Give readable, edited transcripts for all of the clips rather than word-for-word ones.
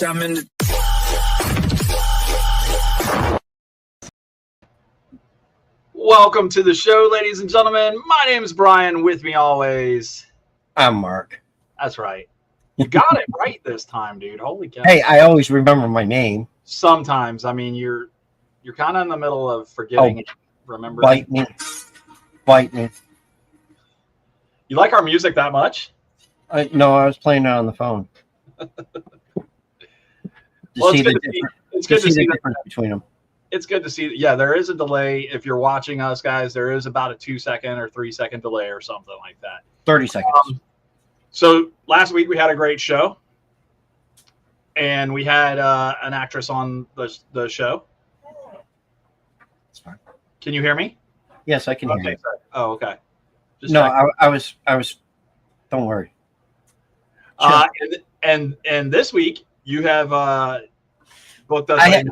gentlemen. Welcome to the show, ladies and gentlemen. My name is Brian. With me always, I'm Mark. That's right. You got it right this time, dude. Holy cow. Hey, I always remember my name. Sometimes, I mean, you're kind of in the middle of forgetting. Remember? Bite me. You like our music that much? No, I was playing it on the phone. Well, it's good to see the difference between them. It's good to see. Yeah, there is a delay. If you're watching us, guys, there is about a 2-second or 3-second delay or something like that. 30 seconds. So last week we had a great show, and we had an actress on the show. That's fine. Can you hear me? Yes, I can hear you. Sorry. Oh, okay. Just no, I was. Don't worry. And this week you have booked us.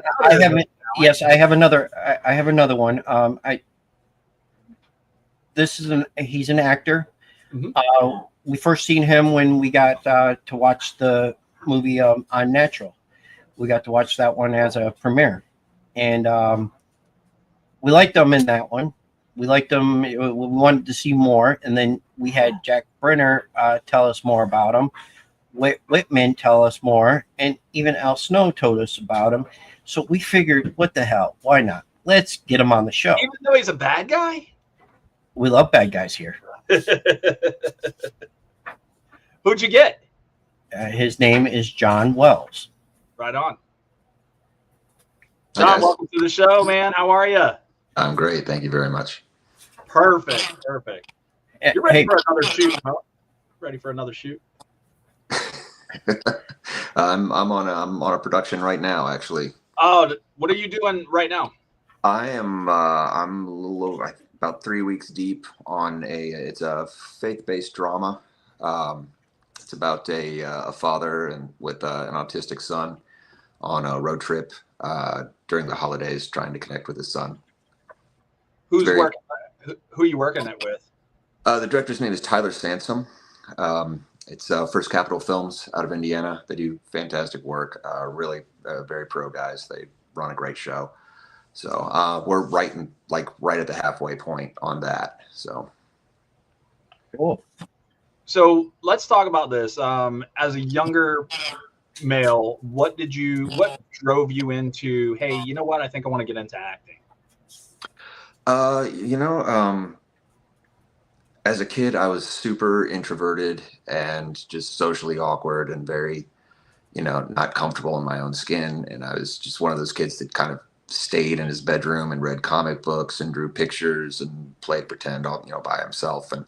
Yes, I have another. I have another one. He's an actor. Mm-hmm. We first seen him when we got to watch the movie Unnatural. We got to watch that one as a premiere, and we liked him in that one. We liked him. We wanted to see more, and then we had Jack Brenner tell us more about him. Whitman tell us more, and even Al Snow told us about him. So we figured, what the hell? Why not? Let's get him on the show. Even though he's a bad guy? We love bad guys here. Who'd you get? His name is John Wells. Right on. John, welcome to the show, man. How are you? I'm great. Thank you very much. Perfect. You're ready for another shoot, huh? Ready for another shoot? I'm on a production right now, actually. Oh, what are you doing right now? I'm a little over about 3 weeks deep on it's a faith-based drama. It's about a father and with an autistic son on a road trip during the holidays, trying to connect with his son. Who are you working it with? The director's name is Tyler Sansom. It's First Capital Films out of Indiana. They do fantastic work. Really very pro guys. They run a great show. So we're right at the halfway point on that. So cool. So let's talk about this. As a younger male, what drove you into, hey, you know what? I think I want to get into acting. As a kid, I was super introverted and just socially awkward and very, not comfortable in my own skin. And I was just one of those kids that kind of stayed in his bedroom and read comic books and drew pictures and played pretend, by himself. And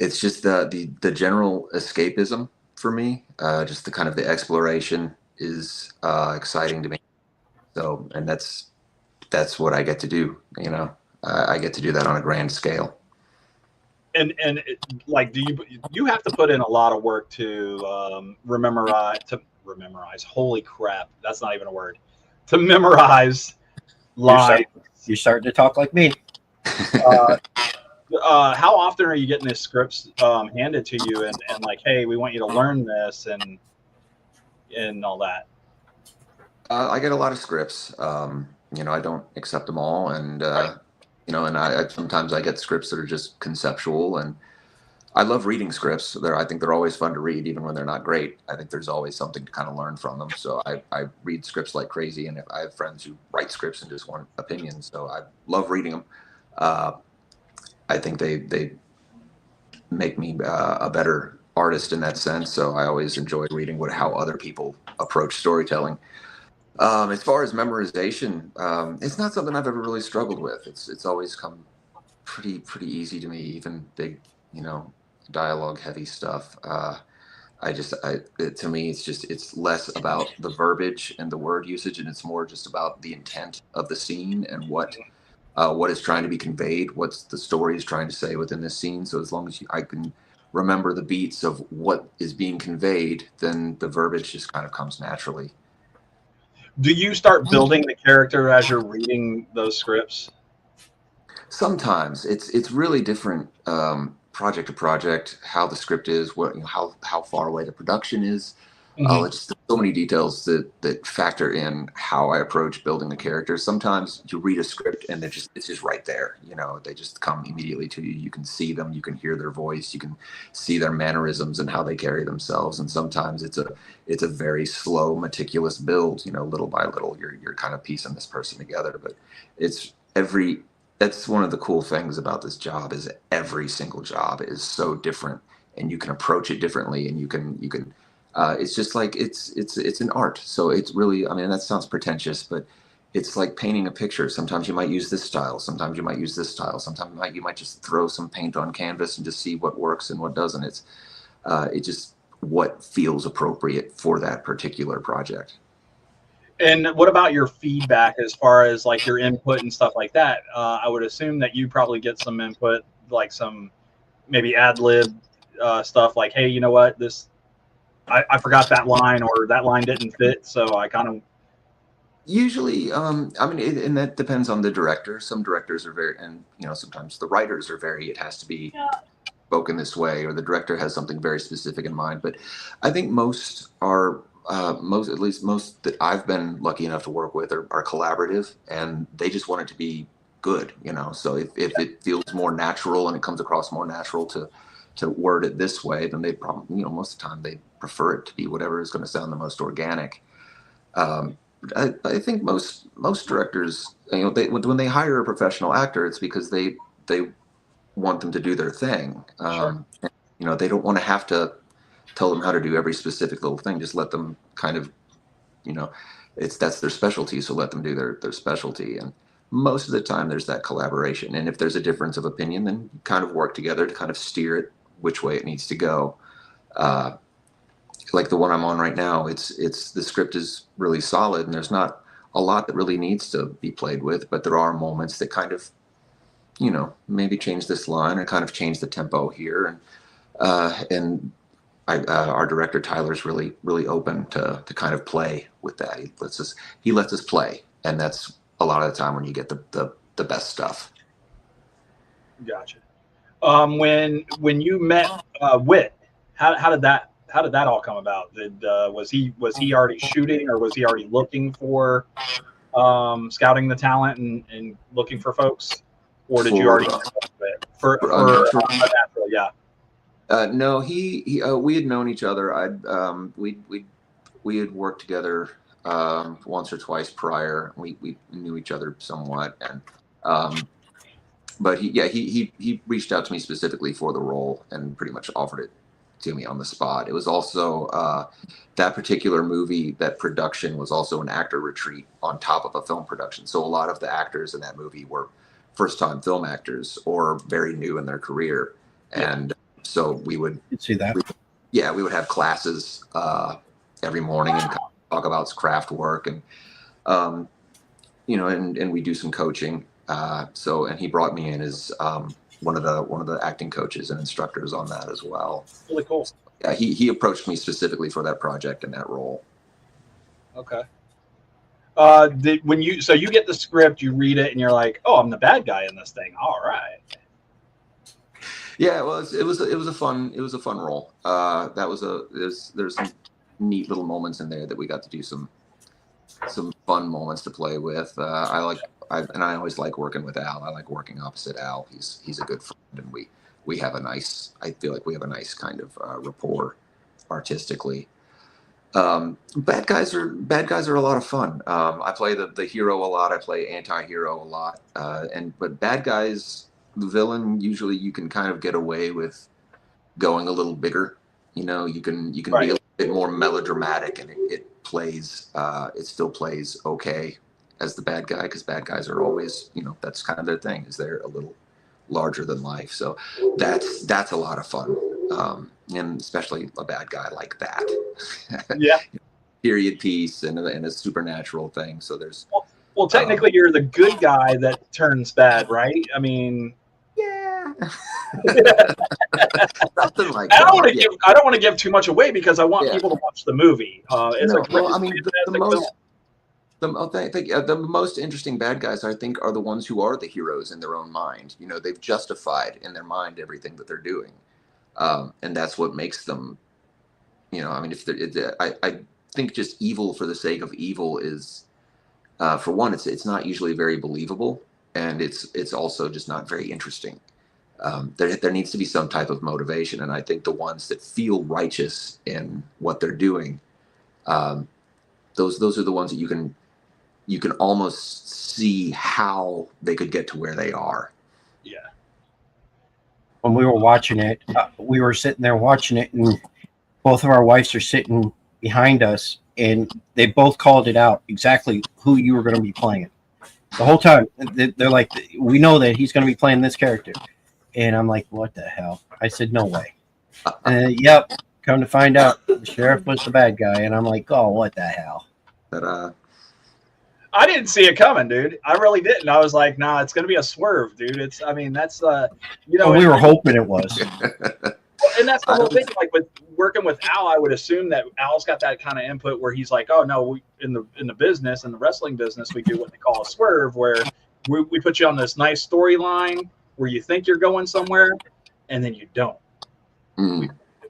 it's just the general escapism for me. Just the kind of the exploration is exciting to me. So, and that's what I get to do. I get to do that on a grand scale. And do you have to put in a lot of work to memorize? Holy crap, that's not even a word. To memorize lines. You're starting to talk like me. How often are you getting these scripts handed to you and like, hey, we want you to learn this and all that? I get a lot of scripts. I don't accept them all, and and I sometimes I get scripts that are just conceptual, and I love reading scripts. I think they're always fun to read, even when they're not great. I think there's always something to kind of learn from them. So I read scripts like crazy, and I have friends who write scripts and just want opinions. So I love reading them. I think they make me a better artist in that sense. So I always enjoy reading how other people approach storytelling. As far as memorization, it's not something I've ever really struggled with. It's always come pretty easy to me, even big, dialogue heavy stuff. To me, it's less about the verbiage and the word usage, and it's more just about the intent of the scene and what is trying to be conveyed, what's the story is trying to say within this scene. So as long as I can remember the beats of what is being conveyed, then the verbiage just kind of comes naturally. Do you start building the character as you're reading those scripts? Sometimes it's really different, project to project, how the script is, how far away the production is. Mm-hmm. so many details that factor in how I approach building a character. Sometimes you read a script and it's just right there. You know, they just come immediately to you. You can see them, you can hear their voice, you can see their mannerisms and how they carry themselves. And sometimes it's a very slow, meticulous build. You know, little by little, you're kind of piecing this person together. But it's every that's one of the cool things about this job is every single job is so different, and you can approach it differently, and you can it's just like it's an art. So it's really, I mean, that sounds pretentious, but it's like painting a picture. Sometimes you might use this style. Sometimes you might use this style. Sometimes you might just throw some paint on canvas and just see what works and what doesn't. It just what feels appropriate for that particular project. And what about your feedback as far as like your input and stuff like that? I would assume that you probably get some input, like some maybe ad lib stuff, like, hey, you know what, this I forgot that line, or that line didn't fit, so I kind of. Usually, I mean, and that depends on the director. Some directors are very, and you know, sometimes the writers are very. It has to be spoken this way, or the director has something very specific in mind. But I think most are most, at least most that I've been lucky enough to work with, are collaborative, and they just want it to be good. You know, so if it feels more natural and it comes across more natural to word it this way, then they probably, you know, most of the time they prefer it to be whatever is going to sound the most organic. Um, I think most directors, you know, when they hire a professional actor, it's because they want them to do their thing. Sure. You know, they don't want to have to tell them how to do every specific little thing. Just let them kind of, you know, that's their specialty. So let them do their specialty. And most of the time there's that collaboration. And if there's a difference of opinion, then you kind of work together to kind of steer it which way it needs to go. Uh, like the one I'm on right now, it's the script is really solid and there's not a lot that really needs to be played with, but there are moments that kind of, you know, maybe change this line or kind of change the tempo here. And our director Tyler's really open to kind of play with that. He lets us play, and that's a lot of the time when you get the best stuff. Gotcha. When you met Wit, how did that all come about? Was he already shooting, or was he already looking for scouting the talent and looking for folks, or did you already know it? For Unnatural, yeah. No, we had known each other. We had worked together once or twice prior. We knew each other somewhat, and but he reached out to me specifically for the role and pretty much offered it to me on the spot. It was also that particular movie, that production was also an actor retreat on top of a film production. So a lot of the actors in that movie were first-time film actors or very new in their career, and so we would see that. We would have classes every morning and talk about craft work, and you know, and we do some coaching. And he brought me in as one of the acting coaches and instructors on that as well. Really cool. Yeah, he approached me specifically for that project and that role. Okay. When you get the script, you read it, and you're like, "Oh, I'm the bad guy in this thing." All right. Yeah, well, it was a fun role. There's some neat little moments in there that we got to do some fun moments to play with. I always like working with Al. I like working opposite Al. He's a good friend, and I feel like we have a nice kind of rapport artistically. Bad guys are a lot of fun. I play the hero a lot. I play anti-hero a lot. But bad guys, the villain, usually you can kind of get away with going a little bigger. You know, you can be a little bit more melodramatic, and it still plays okay as the bad guy, because bad guys are always, you know, that's kind of their thing, is they're a little larger than life. So that's a lot of fun. And especially a bad guy like that. Yeah. Period piece and a supernatural thing. So there's well technically you're the good guy that turns bad, right? I mean, yeah. Something like I don't want to give too much away, because I want people to watch the movie. The most interesting bad guys, I think, are the ones who are the heroes in their own mind. You know, they've justified in their mind everything that they're doing, and that's what makes them. You know, I mean, think just evil for the sake of evil is, for one, it's not usually very believable, and it's also just not very interesting. There needs to be some type of motivation, and I think the ones that feel righteous in what they're doing, um, those are the ones that you can almost see how they could get to where they are. Yeah. When we were watching it, we were sitting there watching it, and both of our wives are sitting behind us, and they both called it out exactly who you were going to be playing the whole time. They're like, we know that he's going to be playing this character. And I'm like, what the hell? I said, no way. And yep, come to find out, the sheriff was the bad guy. And I'm like, oh, what the hell? But I didn't see it coming, dude. I really didn't. I was like, nah, it's gonna be a swerve, dude. It's, I mean, that's you know, Well, we were hoping it was. and that's the whole thing. Like with working with Al, I would assume that Al's got that kind of input where he's like, oh no, we, in the business, in the wrestling business, we do what they call a swerve, where we put you on this nice storyline where you think you're going somewhere, and then you don't.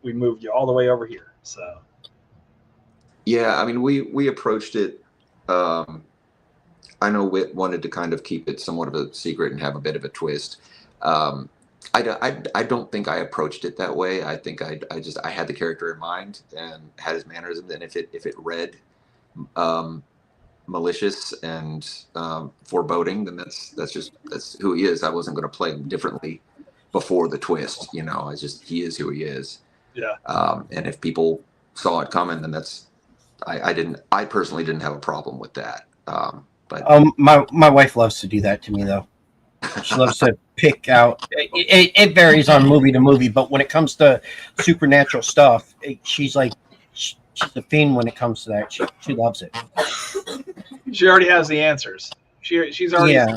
We moved you all the way over here. So yeah, I mean, we approached it. I know Whit wanted to kind of keep it somewhat of a secret and have a bit of a twist. I don't think I approached it that way. I think I had the character in mind and had his mannerisms, and if it read malicious and foreboding, then that's who he is. I wasn't going to play him differently before the twist. You know, he is who he is. yeah. And if people saw it coming, then I personally didn't have a problem with that. But my wife loves to do that to me, though. She loves to pick out. It varies on movie to movie, but when it comes to supernatural stuff, she's like, she's a fiend when it comes to that. She loves it. She already has the answers. She's already. Yeah.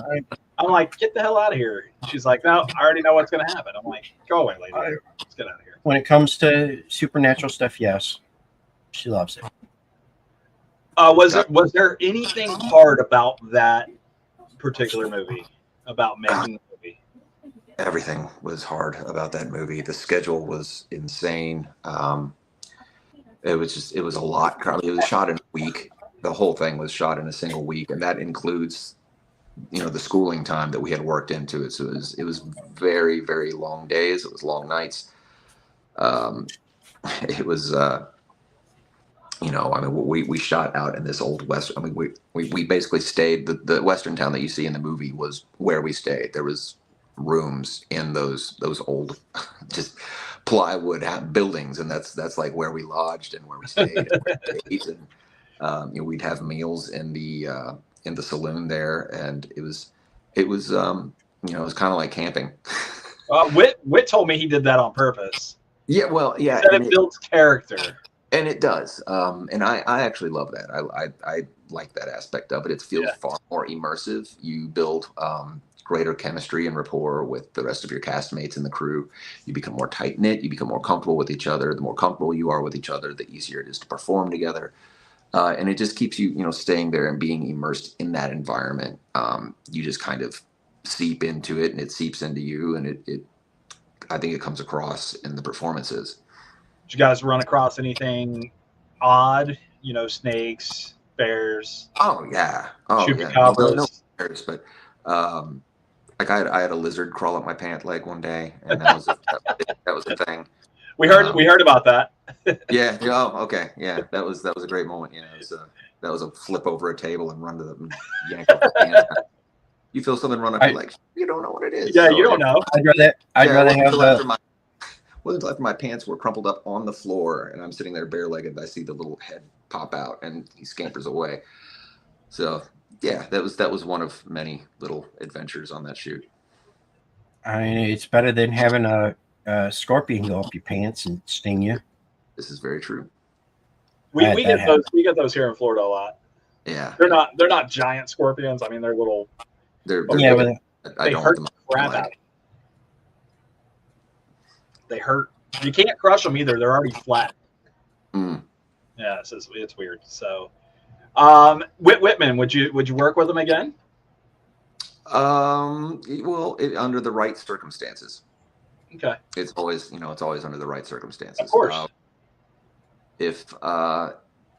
I'm like, get the hell out of here. She's like, no, I already know what's going to happen. I'm like, go away, lady. Let's get out of here. When it comes to supernatural stuff, yes, she loves it. Was there anything hard about that particular movie? About making the movie? everything was hard about that movie. The schedule was insane. It was a lot. It was shot in a week. The whole thing was shot in a single week, and that includes, the schooling time that we had worked into it. So it was very, very long days. It was long nights. It was, we shot out in this old west. I mean, we basically stayed. The western town that you see in the movie was where we stayed. There was rooms in those old, just plywood buildings, and that's like where we lodged and where we stayed. And where we ate, and we'd have meals in the saloon there, and it was it was kind of like camping. Whit told me he did that on purpose. Yeah, well, yeah, He said it builds character. and it does. And I actually love that. I like that aspect of it. It feels far more immersive. You build greater chemistry and rapport with the rest of your castmates and the crew. You become more tight knit. You become more comfortable with each other. The more comfortable you are with each other, the easier it is to perform together. And it just keeps you, staying there and being immersed in that environment. You just kind of seep into it, and it seeps into you, and it I think it comes across in the performances. Did you guys run across anything odd? Snakes, bears. Oh yeah, chupacabras. No bears, but like I had a lizard crawl up my pant leg one day, and that was a thing. We heard about that. Yeah. Oh, okay. Yeah, that was a great moment. That was a flip over a table and run to the yank up the pants. You feel something run up your leg. You don't know what it is. Yeah, so, you don't know. I'd rather have the. Wasn't after my pants were crumpled up on the floor, and I'm sitting there bare-legged. I see the little head pop out, and he scampers away. So yeah, that was one of many little adventures on that shoot. I mean, it's better than having a scorpion go up your pants and sting you. This is very true. We get those. We get those here in Florida a lot. Yeah, they're not giant scorpions. I mean, they're little. They're they hurt the crap out. They hurt. You can't crush them either. They're already flat. Mm. Yeah, it's weird. So, Whitman, would you work with him again? Well, under the right circumstances. Okay. It's always under the right circumstances. Of course. If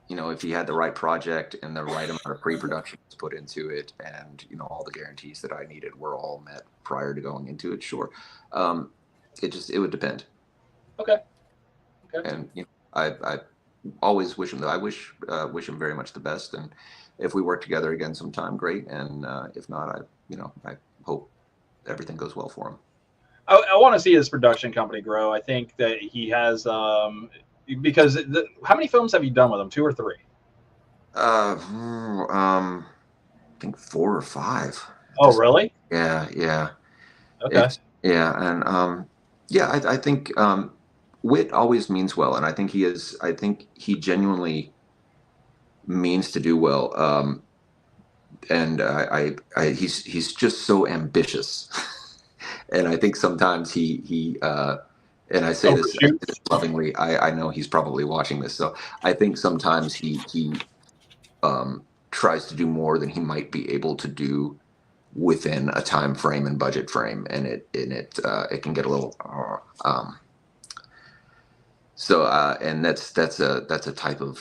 if he had the right project and the right amount of pre-production was put into it, and all the guarantees that I needed were all met prior to going into it, sure. It would depend. Okay. Okay. And I always wish him. I wish him very much the best. And if we work together again sometime, great. And if not, I hope everything goes well for him. I want to see his production company grow. I think that he has, because how many films have you done with him? 2 or 3? I think 4 or 5. Oh, really? Yeah. Okay. And I think wit always means well, and I think he genuinely means to do well. And he's just so ambitious. And I think sometimes he and I say this lovingly. I know he's probably watching this, so I think sometimes he tries to do more than he might be able to do within a time frame and budget frame, and it can get a little. And that's a type of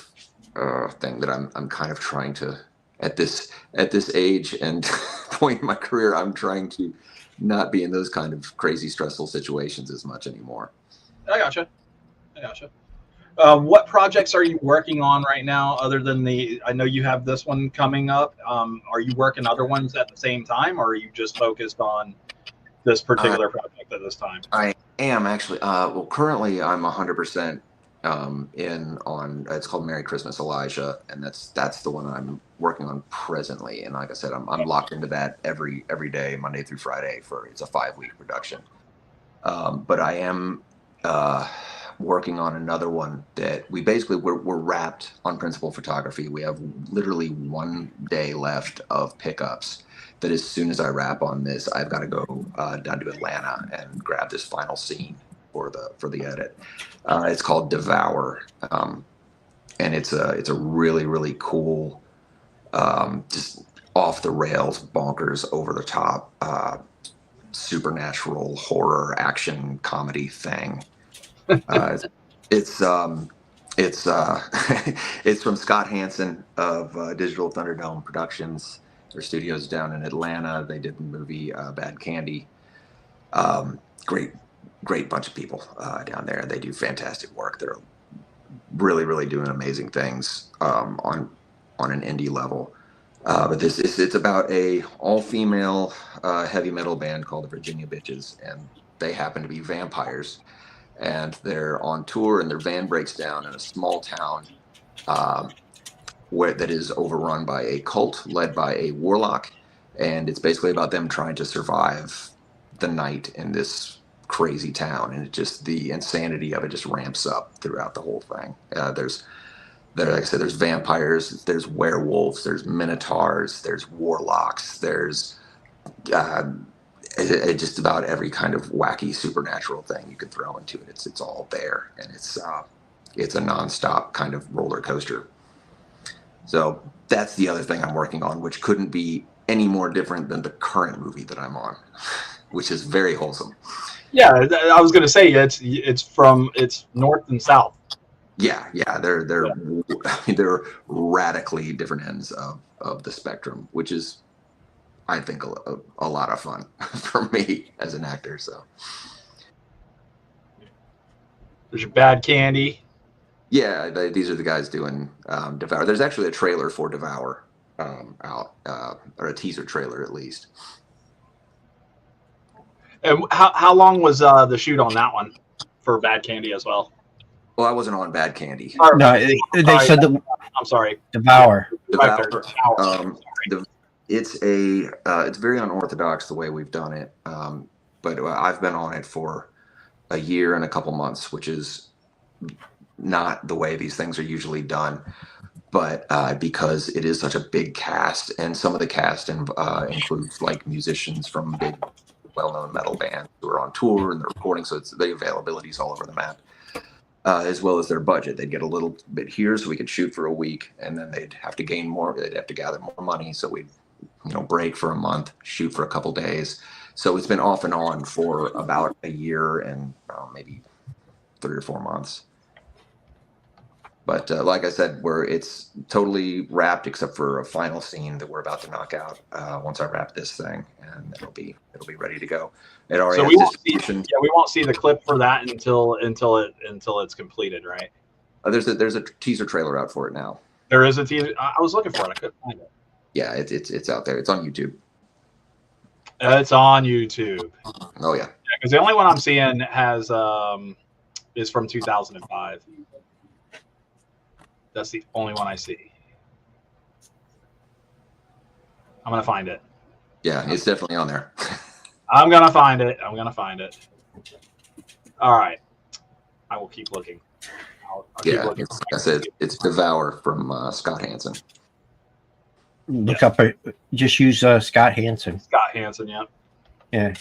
thing that I'm kind of trying to at this age and point in my career. I'm trying to not be in those kind of crazy stressful situations as much anymore. I gotcha. What projects are you working on right now other than I know you have this one coming up. Are you working other ones at the same time, or are you just focused on this particular project at this time? I am actually, well, currently I'm 100% in on, it's called Merry Christmas, Elijah. And that's the one I'm working on presently. And like I said, I'm locked into that every day, Monday through Friday it's a 5-week production. But I am, working on another one that we're wrapped on principal photography. We have literally 1 day left of pickups, that as soon as I wrap on this, I've got to go down to Atlanta and grab this final scene for the edit. It's called Devour, and it's a really, really cool, just off the rails, bonkers, over the top, supernatural horror action comedy thing. It's it's from Scott Hansen of Digital Thunderdome Productions. Their studios down in Atlanta. They did the movie Bad Candy. Great bunch of people down there. They do fantastic work. They're really, really doing amazing things on an indie level. But it's about a all-female heavy metal band called the Virginia Bitches, and they happen to be vampires. And they're on tour, and their van breaks down in a small town that is overrun by a cult led by a warlock. And it's basically about them trying to survive the night in this crazy town. And the insanity of it just ramps up throughout the whole thing. Like I said, there's vampires, there's werewolves, there's minotaurs, there's warlocks, there's just about every kind of wacky supernatural thing you can throw into it. It's all there, and it's a nonstop kind of roller coaster. So that's the other thing I'm working on, which couldn't be any more different than the current movie that I'm on, which is very wholesome. Yeah, I was going to say it's north and south. Yeah, they're radically different ends of the spectrum, which is, I think, a lot of fun for me as an actor. So there's your Bad Candy. Yeah, these are the guys doing Devour. There's actually a trailer for Devour out, or a teaser trailer at least. And how long was the shoot on that one for Bad Candy as well? Well, I wasn't on Bad Candy. No, they said that. I'm sorry. Devour. It's very unorthodox the way we've done it, but I've been on it for a year and a couple months, which is not the way these things are usually done. But because it is such a big cast, and some of the cast includes like musicians from big, well-known metal bands who are on tour and they're recording, so the availability is all over the map. As well as their budget. They'd get a little bit here so we could shoot for a week, and then they'd have to gain more. They'd have to gather more money, so we'd break for a month, shoot for a couple days. So it's been off and on for about a year and maybe 3 or 4 months. But like I said, it's totally wrapped except for a final scene that we're about to knock out once I wrap this thing, and it'll be ready to go. It already So has we won't see. distribution. Yeah, we won't see the clip for that until it's completed, right? There's a teaser trailer out for it now. There is a teaser. I was looking for it. I couldn't find it. Yeah, it's out there. It's on YouTube. It's on YouTube. Oh yeah. Because the only one I'm seeing has is from 2005. That's the only one I see. I'm gonna find it. Yeah, it's definitely on there. I'm gonna find it. All right. I will keep looking. I'll keep looking. Like I said, it's Devour from Scott Hansen. Look up, just use Scott Hansen. Scott Hansen, yeah. Yeah.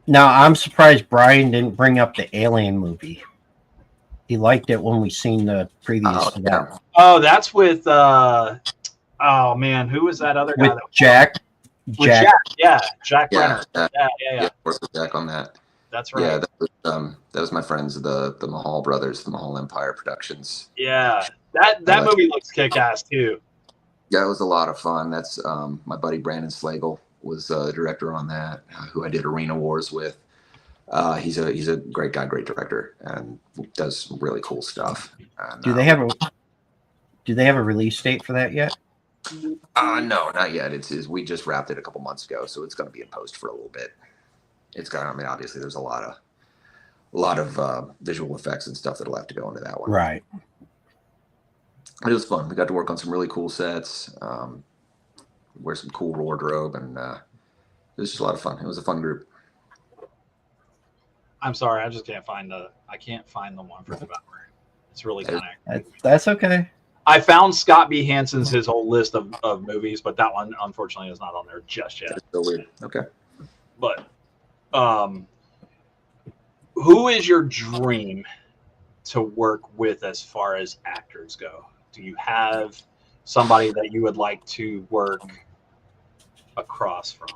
Now, I'm surprised Brian didn't bring up the Alien movie. He liked it when we seen the previews to that. Oh, that's with oh man, who was that other guy? With Jack. With Jack, yeah, Jack Brenner. Yeah, yeah. Of course, with Jack on that. That's right. Yeah, that was my friends, the Mahal brothers, the Mahal Empire Productions. Yeah, that movie looks kick-ass too. Yeah, it was a lot of fun. That's my buddy Brandon Slagle was the director on that, who I did Arena Wars with. He's a great guy, great director, and does some really cool stuff. And, do they have a release date for that yet? No, not yet. We just wrapped it a couple months ago, so it's going to be in post for a little bit. I mean, obviously, there's a lot of visual effects and stuff that'll have to go into that one. Right. It was fun. We got to work on some really cool sets, wear some cool wardrobe, and it was just a lot of fun. It was a fun group. I'm sorry, I just can't find the one for Devour. It's really kind of. That's okay. I found Scott B. Hansen's his whole list of movies, but that one unfortunately is not on there just yet. That's so weird. Okay. But who is your dream to work with as far as actors go? Do you have somebody that you would like to work across from?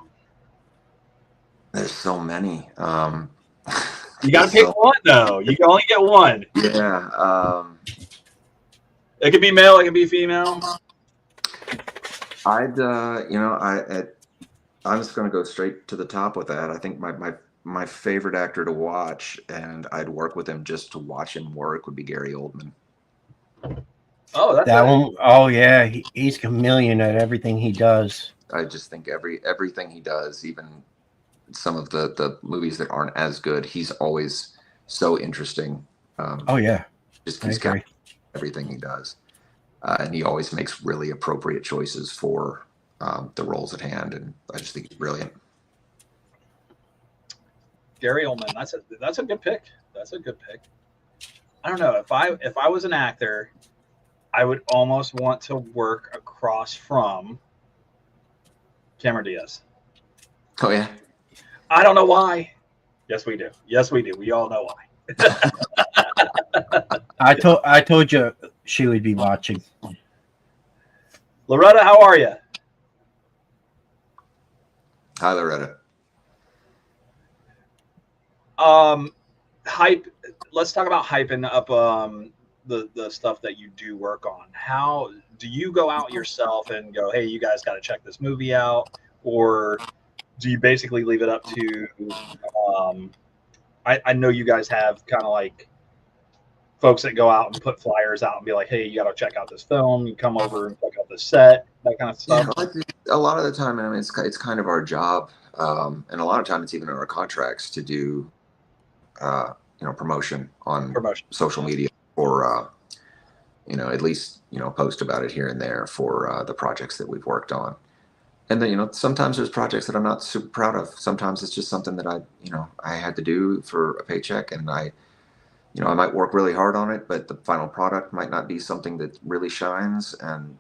There's so many. You got to pick one, though. You can only get one. Yeah. It could be male. It could be female. I'm just going to go straight to the top with that. I think my favorite actor to watch, and I'd work with him just to watch him work, would be Gary Oldman. Oh, that's that one. Oh yeah, he's a chameleon at everything he does. I just think everything he does, even some of the movies that aren't as good, he's always so interesting. Oh yeah, he's got everything he does, and he always makes really appropriate choices for the roles at hand, and I just think he's brilliant. Gary Oldman. That's a good pick. That's a good pick. I don't know, if I was an actor, I would almost want to work across from Cameron Diaz. Oh yeah. I don't know why. Yes, we do. We all know why. I told you she would be watching. Loretta, how are you? Hi, Loretta. Hype. Let's talk about hyping up the stuff that you do work on. How do you go out yourself and go, hey, you guys got to check this movie out, or do you basically leave it up to? I know you guys have kind of like folks that go out and put flyers out and be like, hey, you got to check out this film. You come over and check out the set, that kind of stuff. Yeah, a lot of the time, I mean, it's kind of our job, and a lot of time it's even in our contracts to do, promotion on social media, or at least post about it here and there for the projects that we've worked on. And then sometimes there's projects that I'm not super proud of. Sometimes it's just something that I had to do for a paycheck, and I might work really hard on it, but the final product might not be something that really shines.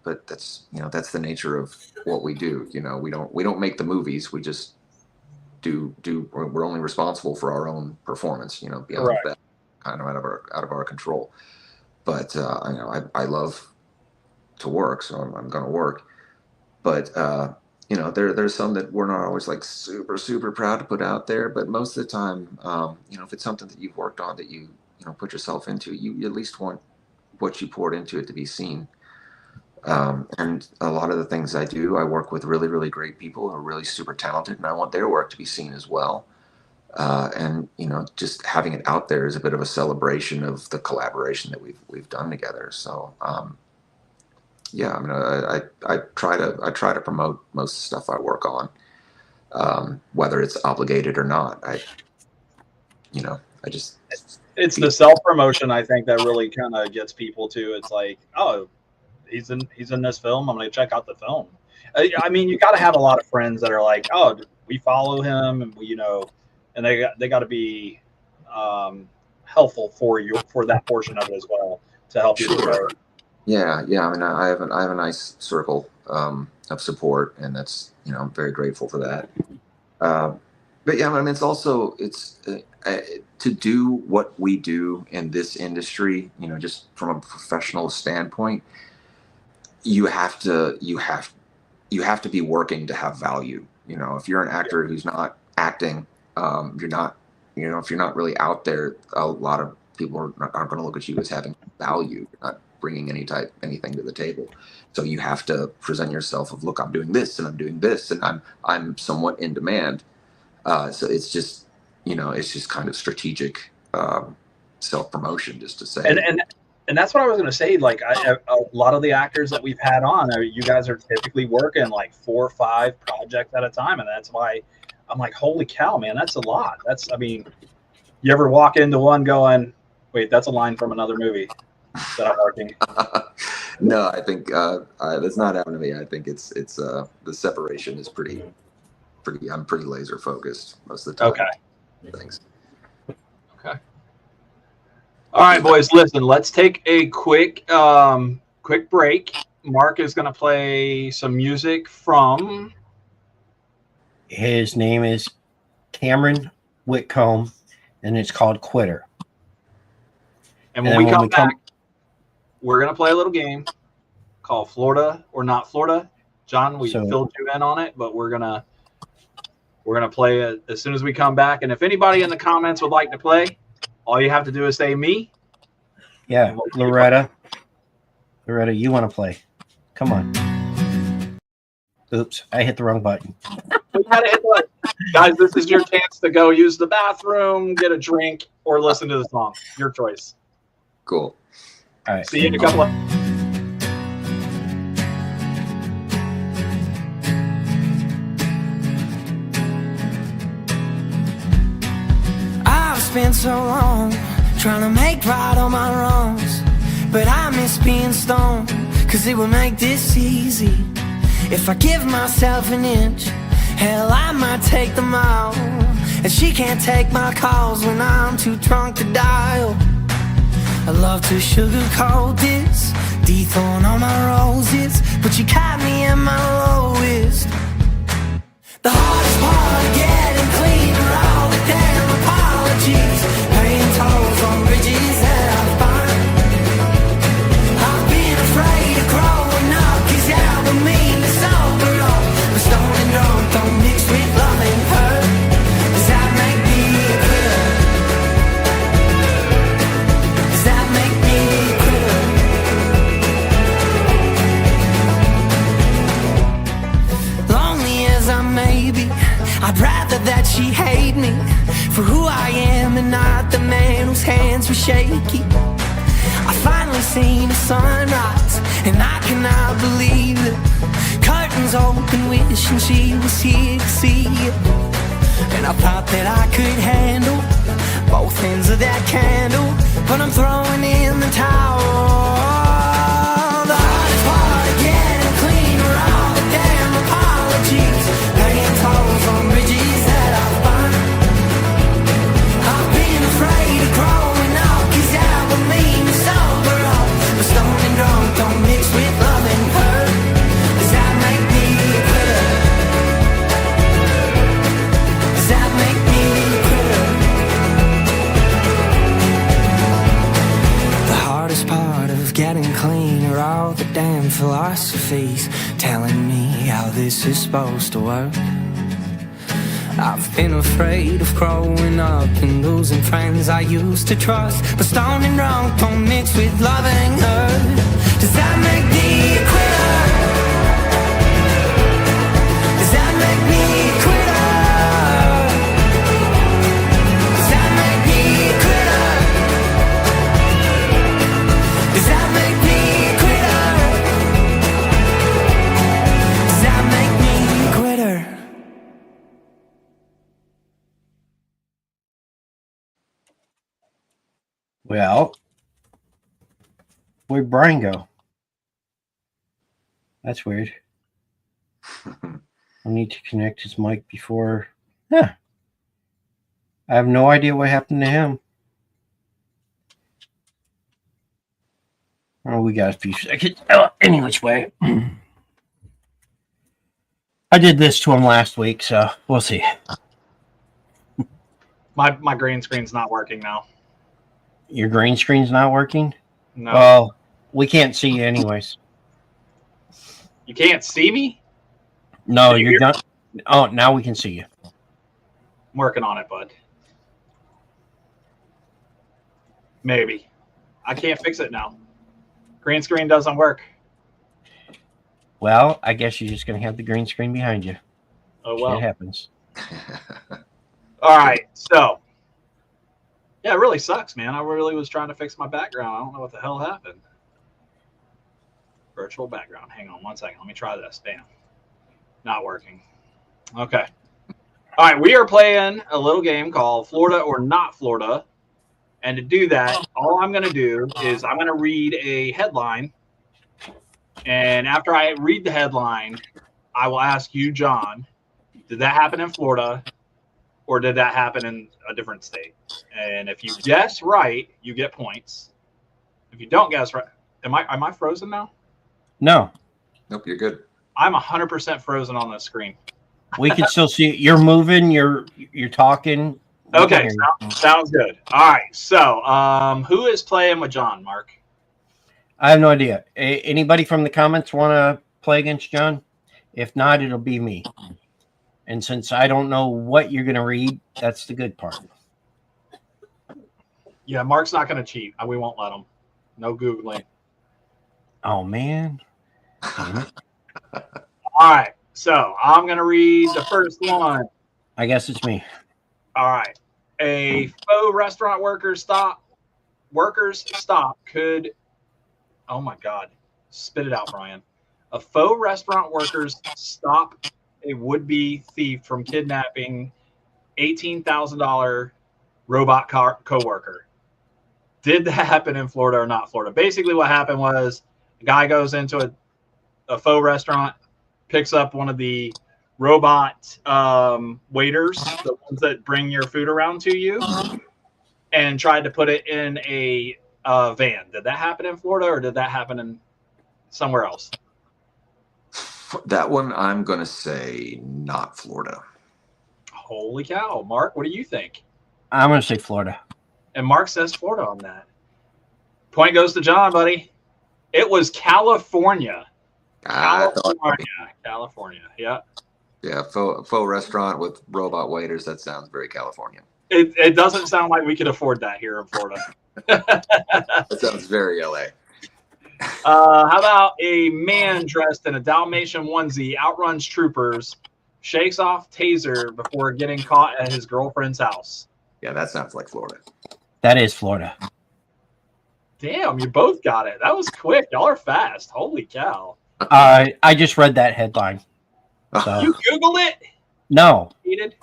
But that's the nature of what we do. We don't make the movies. We just we're only responsible for our own performance. Beyond that, kind of out of our control. But I love to work, so I'm going to work. But there's some that we're not always like super proud to put out there. But most of the time, if it's something that you've worked on that you put yourself into, you at least want what you poured into it to be seen. And a lot of the things I do, I work with really, really great people who are really super talented, and I want their work to be seen as well. And just having it out there is a bit of a celebration of the collaboration that we've done together. So yeah, I mean, I try to promote most of the stuff I work on, whether it's obligated or not. It's the self promotion, I think, that really kind of gets people to. It's like, oh, he's in this film. I'm going to check out the film. I mean, you got to have a lot of friends that are like, oh, we follow him, and and they got to be helpful for that portion of it as well to help you grow. Yeah. I mean, I have a nice circle of support, and that's I'm very grateful for that. But yeah, I mean, it's to do what we do in this industry, just from a professional standpoint, you have to be working to have value. If you're an actor who's not acting, you're not, if you're not really out there, a lot of people aren't going to look at you as having value. You're not bringing anything to the table. So you have to present yourself of, look, I'm doing this and I'm doing this, and I'm somewhat in demand. So it's just, it's just kind of strategic self-promotion, just to say. And that's what I was going to say. Like, a lot of the actors that we've had on, you guys are typically working like 4 or 5 projects at a time. And that's why I'm like, holy cow, man, that's a lot. I mean, you ever walk into one going, wait, that's a line from another movie that I'm working? No, I think that's not happening to me. I think it's the separation is pretty. I'm pretty laser focused most of the time. Okay. Thanks. Okay. All right, boys. Listen, let's take a quick break. Mark is going to play some music from. His name is Cameron Whitcomb, and it's called "Quitter." And when we come back, we're going to play a little game called Florida or Not Florida. John, we filled you in on it, but we're gonna play it as soon as we come back. And if anybody in the comments would like to play, all you have to do is say me. Yeah, Loretta, you want to play? Come on. Oops, I hit the wrong button. We gotta hit the button. Guys, this is your chance to go use the bathroom, get a drink, or listen to the song. Your choice. Cool. All right. See you in a couple of. I've spent so long trying to make right all my wrongs, but I miss being stoned, 'cause it would make this easy. If I give myself an inch, hell, I might take the mile. And she can't take my calls when I'm too drunk to dial. I love to sugarcoat this, dethorn all my roses, but you caught me at my lowest. The hardest part of getting clean are all the damn apologies, paying tolls on bridges that I've burned. I've been afraid of growing up, 'cause that would mean to sober up. But stone and drunk don't mix with love and hurt. Does that make me a quitter? Does that make me a quitter? Lonely as I may be, I'd rather that she hate me for who I am and not the man whose hands were shaky. I finally seen a sunrise, and I cannot believe it. Curtains open, wishing she was here to see it. And I thought that I could handle both ends of that candle, but I'm throwing in the towel. The hardest part of getting clean are all the damn apologies, paying tolls on bridges that I've burned. I've been afraid of growing up, 'cause that would mean to sober up. But stone and drunk don't mix with love and hurt. Does that make me a quitter? Does that make me a quitter? The hardest part of getting clean are all the damn philosophies telling me how this is supposed to work. I've been afraid of growing up and losing friends I used to trust. But stoned and drunk don't mix with loving her. Does that make me a quitter? Does that make me a quitter? Does that make me a quitter? Does that make me a quitter? Does that make me a quitter? Well, where'd Brian go? That's weird. I need to connect his mic before. Yeah. I have no idea what happened to him. Oh, we got a few seconds. Any which way. I did this to him last week, so we'll see. My green screen's not working now. Your green screen's not working? No. Well, we can't see you anyways. You can't see me? No, Can you you're hear not. Oh, now we can see you. I'm working on it, bud. Maybe. I can't fix it now. Green screen doesn't work. Well, I guess you're just going to have the green screen behind you. Oh, well. It happens. All right. So, yeah, it really sucks, man. I really was trying to fix my background. I don't know what the hell happened. Virtual background. Hang on one second. Let me try this. Bam. Not working. Okay. All right. We are playing a little game called Florida or Not Florida. And to do that, all I'm going to do is I'm going to read a headline. And after I read the headline, I will ask you, John, did that happen in Florida or did that happen in a different state? And if you guess right, you get points. If you don't guess right, am I frozen now? No, Nope, you're good. I'm 100% frozen on the screen. we can still see you. You're moving. You're talking. We can Okay, hear you. sounds good. All right, so who is playing with John, Mark? I have no idea. Anybody from the comments want to play against John? If not, it'll be me. And since I don't know what you're going to read, that's the good part. Yeah, Mark's not going to cheat. We won't let him. No Googling. Oh, man. All right, so I'm going to read the first one. I guess it's me. All right. A faux restaurant workers stop could, oh my God, spit it out, Brian. A faux restaurant workers stop a would-be thief from kidnapping $18,000 robot coworker. Did that happen in Florida or not Florida? Basically what happened was a guy goes into a faux restaurant, picks up one of the robot waiters, the ones that bring your food around to you, and tried to put it in a van. Did that happen in Florida or did that happen in somewhere else? That one, I'm going to say not Florida. Holy cow. Mark, what do you think? I'm going to say Florida. And Mark says Florida on that. Point goes to John, buddy. It was California. California. Yeah. Yeah, faux restaurant with robot waiters. That sounds very California. It doesn't sound like we could afford that here in Florida. That sounds very LA. How about a man dressed in a Dalmatian onesie outruns troopers, shakes off taser before getting caught at his girlfriend's house? Yeah, that sounds like Florida. That is Florida. Damn, you both got it. That was quick. Y'all are fast. Holy cow. I just read that headline. So. You Googled it? No.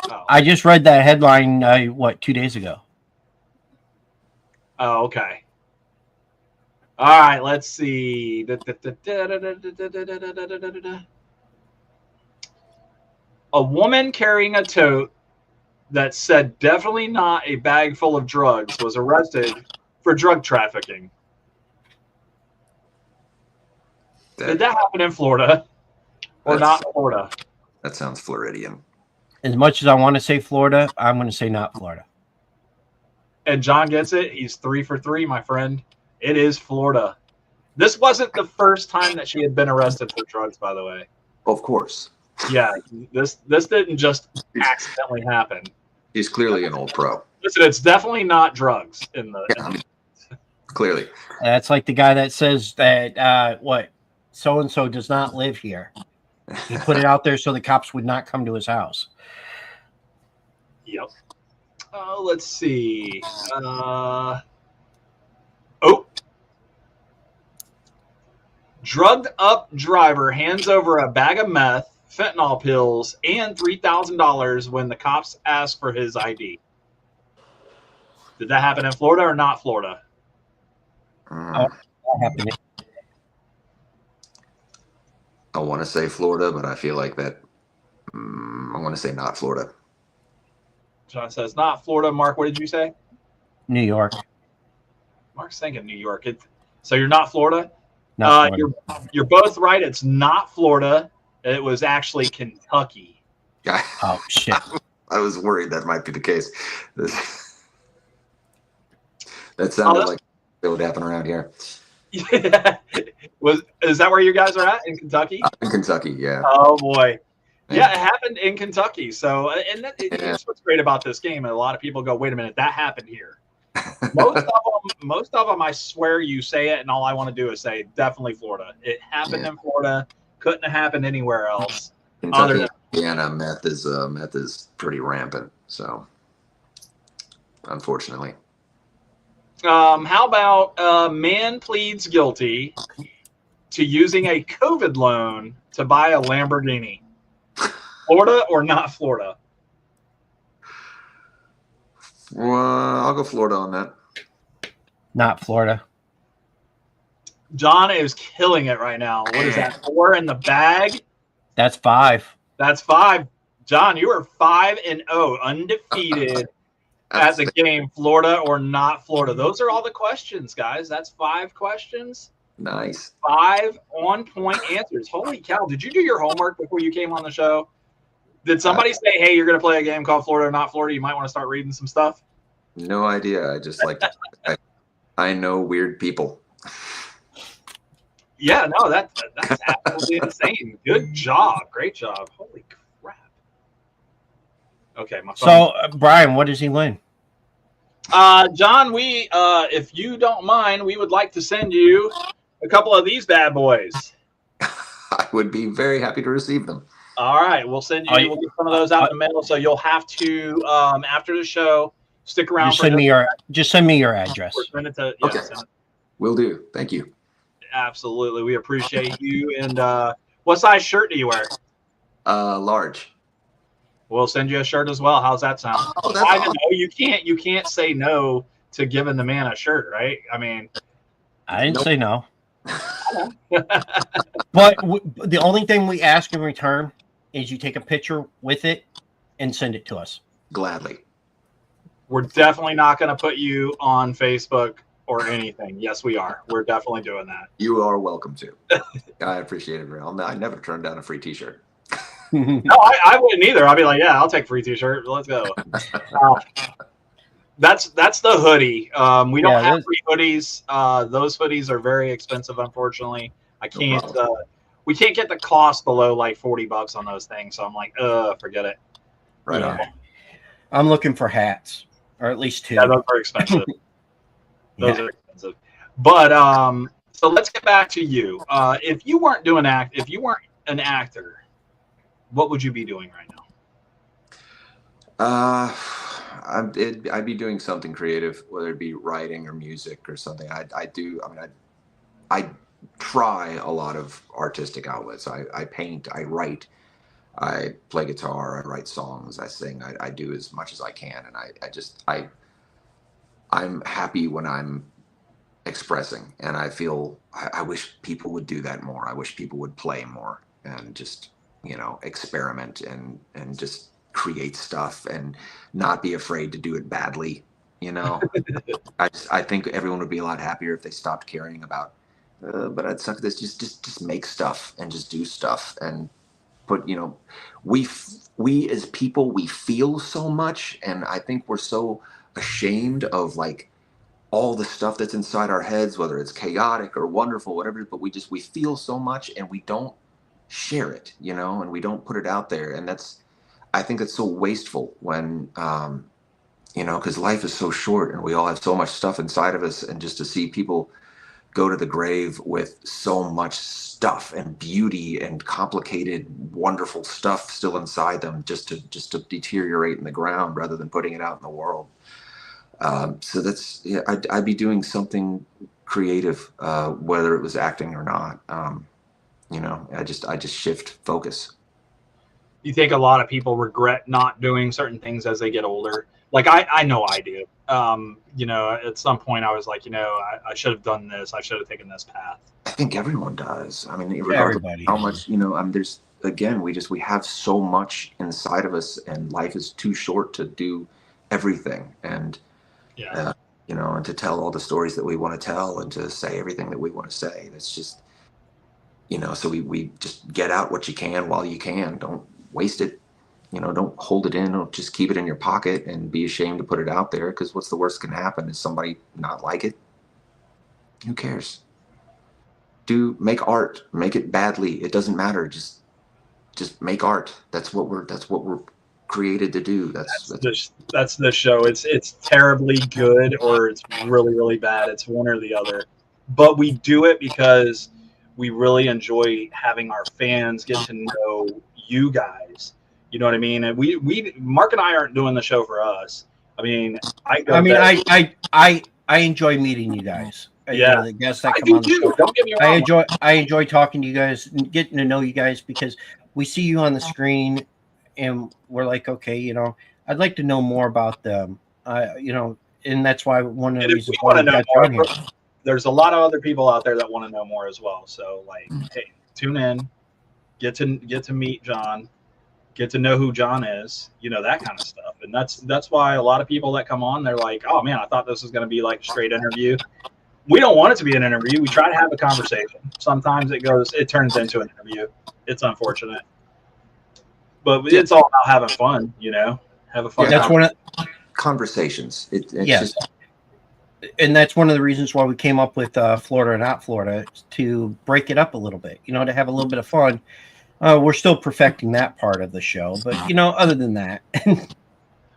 Oh. I just read that headline, 2 days ago? Oh, okay. All right, let's see. A woman carrying a tote that said definitely not a bag full of drugs was arrested for drug trafficking. Did that happen in Florida or not Florida? That sounds Floridian. As much as I want to say Florida, I'm going to say not Florida. And John gets it. He's 3 for 3, my friend. It is Florida. This wasn't the first time that she had been arrested for drugs, by the way. Of course. Yeah, this didn't just accidentally happen. He's clearly an old pro. Listen, it's definitely not drugs in the. Yeah, I mean, clearly. That's like the guy that says that what so and so does not live here. He put it out there so the cops would not come to his house. Yep. Let's see. Drugged up driver hands over a bag of meth, fentanyl pills, and $3,000 when the cops ask for his ID. Did that happen in Florida or not Florida? That happened. I want to say Florida, but I feel like that. I want to say not Florida. John says not Florida. Mark, what did you say? New York. Mark's thinking New York. So you're not Florida? Not Florida. You're both right. It's not Florida. It was actually Kentucky. Oh shit! I was worried that might be the case. That sounded like it would happen around here. Yeah. Is that where you guys are at in Kentucky? In Kentucky, yeah. Oh boy. Yeah, it happened in Kentucky. So, and that's what's great about this game. And a lot of people go, "Wait a minute, that happened here." Most of them, I swear, you say it, and all I want to do is say, "Definitely Florida." It happened in Florida. Couldn't have happened anywhere else. Kentucky, Indiana, meth is pretty rampant. So, unfortunately. How about a man pleads guilty to using a COVID loan to buy a Lamborghini? Florida or not Florida? Well, I'll go Florida on that. Not Florida. John is killing it right now. What is that? 4 in the bag? That's 5. That's 5. John, you are 5-0, undefeated at the game. Florida or not Florida? Those are all the questions, guys. That's 5 questions. Nice. 5 on-point answers. Holy cow. Did you do your homework before you came on the show? Did somebody say, hey, you're going to play a game called Florida or not Florida? You might want to start reading some stuff? No idea. I just like I know weird people. Yeah, no, that's absolutely insane. Good job. Great job. Holy crap. Okay, my phone. So, Brian, what does he win? John, if you don't mind, we would like to send you a couple of these bad boys. I would be very happy to receive them. All right, we'll send you. We'll get some of those out in the mail. So you'll have to after the show stick around. Just send me your address. Send it to, okay, will do. Thank you. Absolutely, we appreciate you. And what size shirt do you wear? Large. We'll send you a shirt as well. How's that sound? Oh, that's awesome. You can't say no to giving the man a shirt, right? I mean, I didn't say no. But the only thing we ask in return is you take a picture with it and send it to us. Gladly. We're definitely not going to put you on Facebook or anything. Yes, we are. We're definitely doing that. You are welcome to. I appreciate it. I never turned down a free T-shirt. No, I wouldn't either. I'll be like, yeah, I'll take a free T-shirt. Let's go. That's the hoodie. We don't have free hoodies. Those hoodies are very expensive, unfortunately. I can't. We can't get the cost below like $40 on those things. So I'm like, forget it. Right on. I'm looking for hats, or at least 2. Yeah, those are expensive. Those are expensive. But so let's get back to you. If you weren't an actor, what would you be doing right now? I'd be doing something creative, whether it be writing or music or something. I try a lot of artistic outlets. I paint, I write, I play guitar, I write songs, I sing, I do as much as I can. And I'm happy when I'm expressing, and I feel, I wish people would do that more. I wish people would play more and just, experiment and just create stuff and not be afraid to do it badly. I think everyone would be a lot happier if they stopped caring about, but I'd suck this, just make stuff and just do stuff and put, we as people, we feel so much. And I think we're so ashamed of like all the stuff that's inside our heads, whether it's chaotic or wonderful, whatever, but we feel so much and we don't share it, and we don't put it out there. And I think that's so wasteful when, because life is so short and we all have so much stuff inside of us. And just to see people go to the grave with so much stuff and beauty and complicated, wonderful stuff still inside them, just to deteriorate in the ground rather than putting it out in the world. So that's, yeah, I'd be doing something creative, whether it was acting or not. I just shift focus. You think a lot of people regret not doing certain things as they get older? Like I know I do. At some point I was like, I should have done this. I should have taken this path. I think everyone does. I mean, regardless of how much, there's, again, we have so much inside of us, and life is too short to do everything. And, yeah. And to tell all the stories that we want to tell and to say everything that we want to say. That's just, so we just get out what you can while you can. Don't waste it. Don't hold it in. Don't just keep it in your pocket and be ashamed to put it out there, because what's the worst can happen is somebody not like it. Who cares? Make art, make it badly. It doesn't matter. Just make art. That's what we're created to do. That's the show. It's terribly good or it's really, really bad. It's one or the other. But we do it because we really enjoy having our fans get to know you guys. You know what I mean? And we Mark and I aren't doing the show for us. I mean, I enjoy meeting you guys. Yeah, the guests that I come do on the too. show. Don't get me wrong. I enjoy talking to you guys and getting to know you guys, because we see you on the screen and we're like, okay, I'd like to know more about them. And that's why one of the reasons why we got you on here. There's a lot of other people out there that want to know more as well. So hey, tune in, get to meet John, get to know who John is, that kind of stuff. And that's why a lot of people that come on, they're like, oh man, I thought this was going to be like a straight interview. We don't want it to be an interview. We try to have a conversation. Sometimes it turns into an interview. It's unfortunate, but it's all about having fun, have a fun. That's one of conversations. And that's one of the reasons why we came up with Florida or Not Florida, to break it up a little bit, to have a little bit of fun. We're still perfecting that part of the show, but other than that,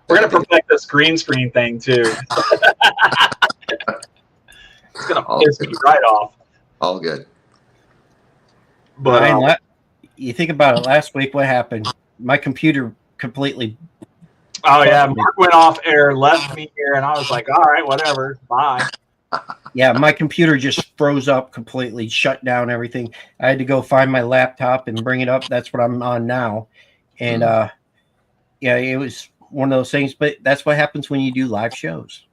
we're gonna perfect this green screen thing too. It's gonna piss me right off. All good. But you think about it. Last week, what happened? My computer completely. Oh yeah, Mark went off air, left me here, and I was like, all right, whatever, bye. Yeah, my computer just froze up completely, shut down everything. I had to go find my laptop and bring it up. That's what I'm on now. And yeah, it was one of those things. But that's what happens when you do live shows.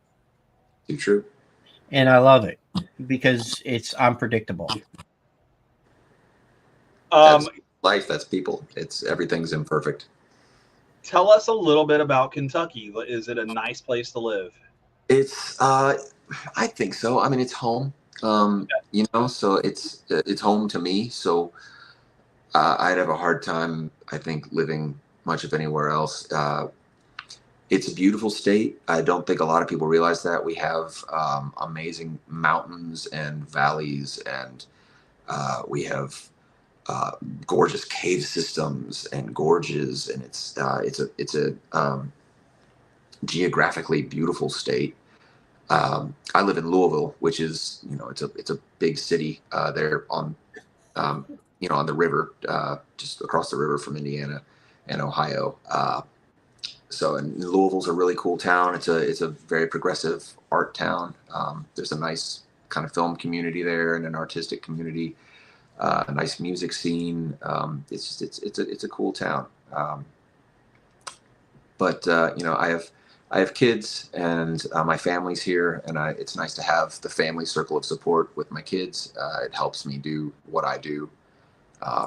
Too true. And I love it because it's unpredictable. That's life. That's people. Everything's imperfect. Tell us a little bit about Kentucky. Is it a nice place to live? It's I think so. I mean, it's home. So it's home to me. So I'd have a hard time, I think, living much of anywhere else. It's a beautiful state. I don't think a lot of people realize that. We have amazing mountains and valleys, and we have gorgeous cave systems and gorges, and it's a geographically beautiful state. I live in Louisville, which is it's a big city there on on the river, just across the river from Indiana and Ohio. And Louisville's a really cool town. It's a very progressive art town. There's a nice kind of film community there and an artistic community, a nice music scene. It's a cool town. I have kids, and my family's here, and it's nice to have the family circle of support with my kids. It helps me do what I do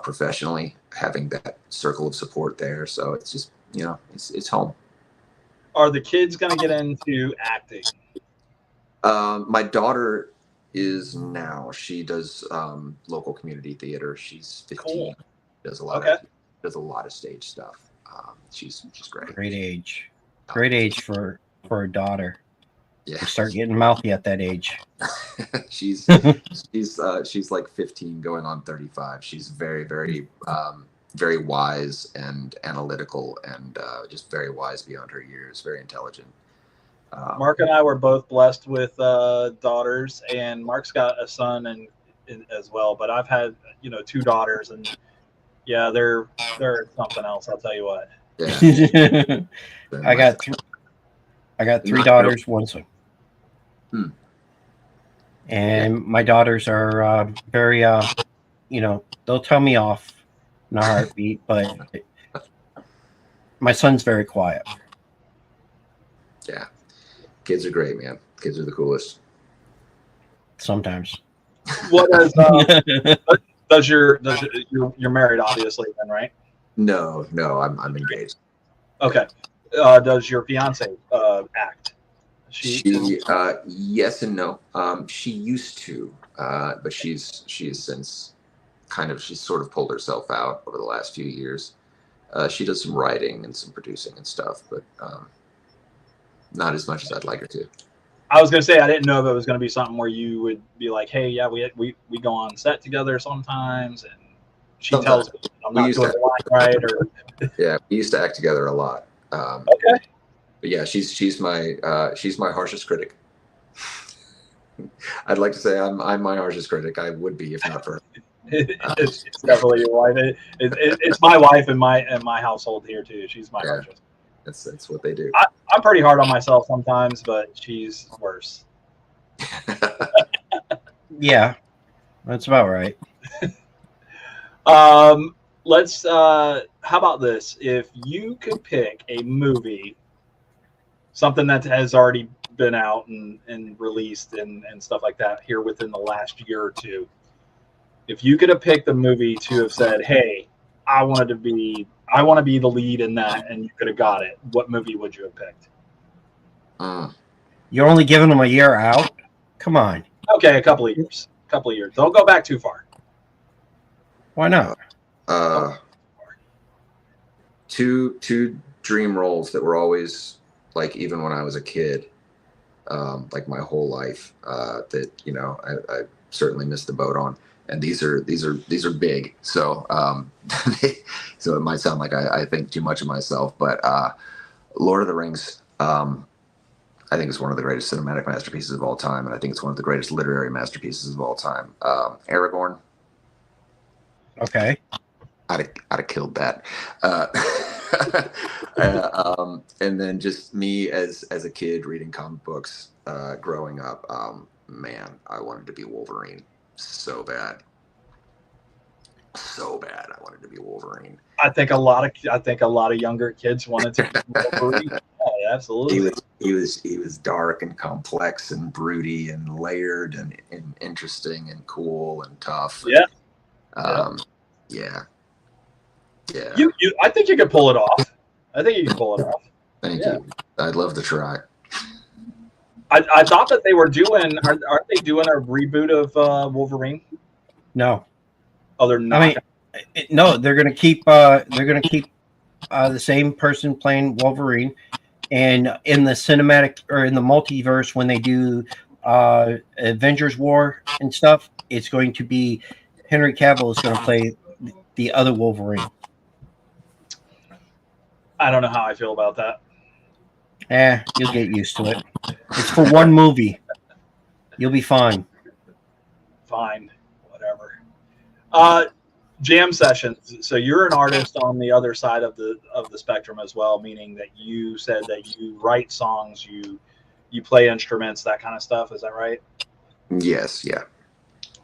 professionally, having that circle of support there. So it's just it's home. Are the kids going to get into acting? My daughter is now. She does local community theater. She's 15. Cool. Does a lot of stage stuff. She's great. Great age for a daughter. You Yeah. start getting mouthy at that age. she's she's like 15 going on 35. She's very, very very wise and analytical and just very wise beyond her years, very intelligent. Mark and I were both blessed with daughters, and Mark's got a son and as well. But I've had 2 daughters, and yeah, they're something else. I'll tell you what. Yeah. I got 3 daughters, 1 son. Hmm. And my daughters are very, they'll tell me off in a heartbeat, but my son's very quiet. Yeah. Kids are great, man. Kids are the coolest. Sometimes. What does you're married, obviously, then, right? No, I'm engaged. Okay. Does your fiance act? She yes and no. She used to, but she has since she's sort of pulled herself out over the last few years. She does some writing and some producing and stuff, but not as much as I'd like her to. I was gonna say I didn't know if it was gonna be something where you would be like, hey, yeah, we go on set together sometimes, and she Sometimes. tells me I'm not doing the line right, or Yeah, we used to act together a lot. okay. But yeah, she's my harshest critic. I'd like to say I'm my harshest critic. I would be if not for her. It's definitely your wife. It's my wife in my household here too. She's my harshest. That's what they do. I'm pretty hard on myself sometimes, but she's worse. Yeah, that's about right. Let's how about this? If you could pick a movie, something that has already been out and released and stuff like that here within the last year or two, if you could have picked a movie to have said, hey, I want to be the lead in that, and you could have got it, what movie would you have picked? You're only giving them a year out? Come on. Okay, a couple of years. Don't go back too far. Why not? Two dream roles that were always, like, even when I was a kid, like my whole life, that I certainly missed the boat on. And these are big, so so it might sound like I think too much of myself, but Lord of the Rings, I think is one of the greatest cinematic masterpieces of all time, and I think it's one of the greatest literary masterpieces of all time. Aragorn. Okay. I'd have killed that. And then just me as a kid reading comic books, growing up. Man, I wanted to be Wolverine so bad. I wanted to be Wolverine. I think a lot of younger kids wanted to be Wolverine. Yeah, absolutely. He was dark and complex and broody and layered and interesting and cool and tough. Yeah. Yeah. I think you could pull it off. Thank you. I'd love to try. I thought that they were doing. Aren't they doing a reboot of Wolverine? No. Oh, they're not. I mean, no, they're gonna keep the same person playing Wolverine, and in the cinematic or in the multiverse when they do Avengers War and stuff, it's going to be Henry Cavill is going to play the other Wolverine. I don't know how I feel about that. You'll get used to it. It's for one movie. You'll be fine. Fine, whatever. Jam sessions. So you're an artist on the other side of the spectrum as well, meaning that you said that you write songs, you play instruments, that kind of stuff. Is that right? Yes. Yeah.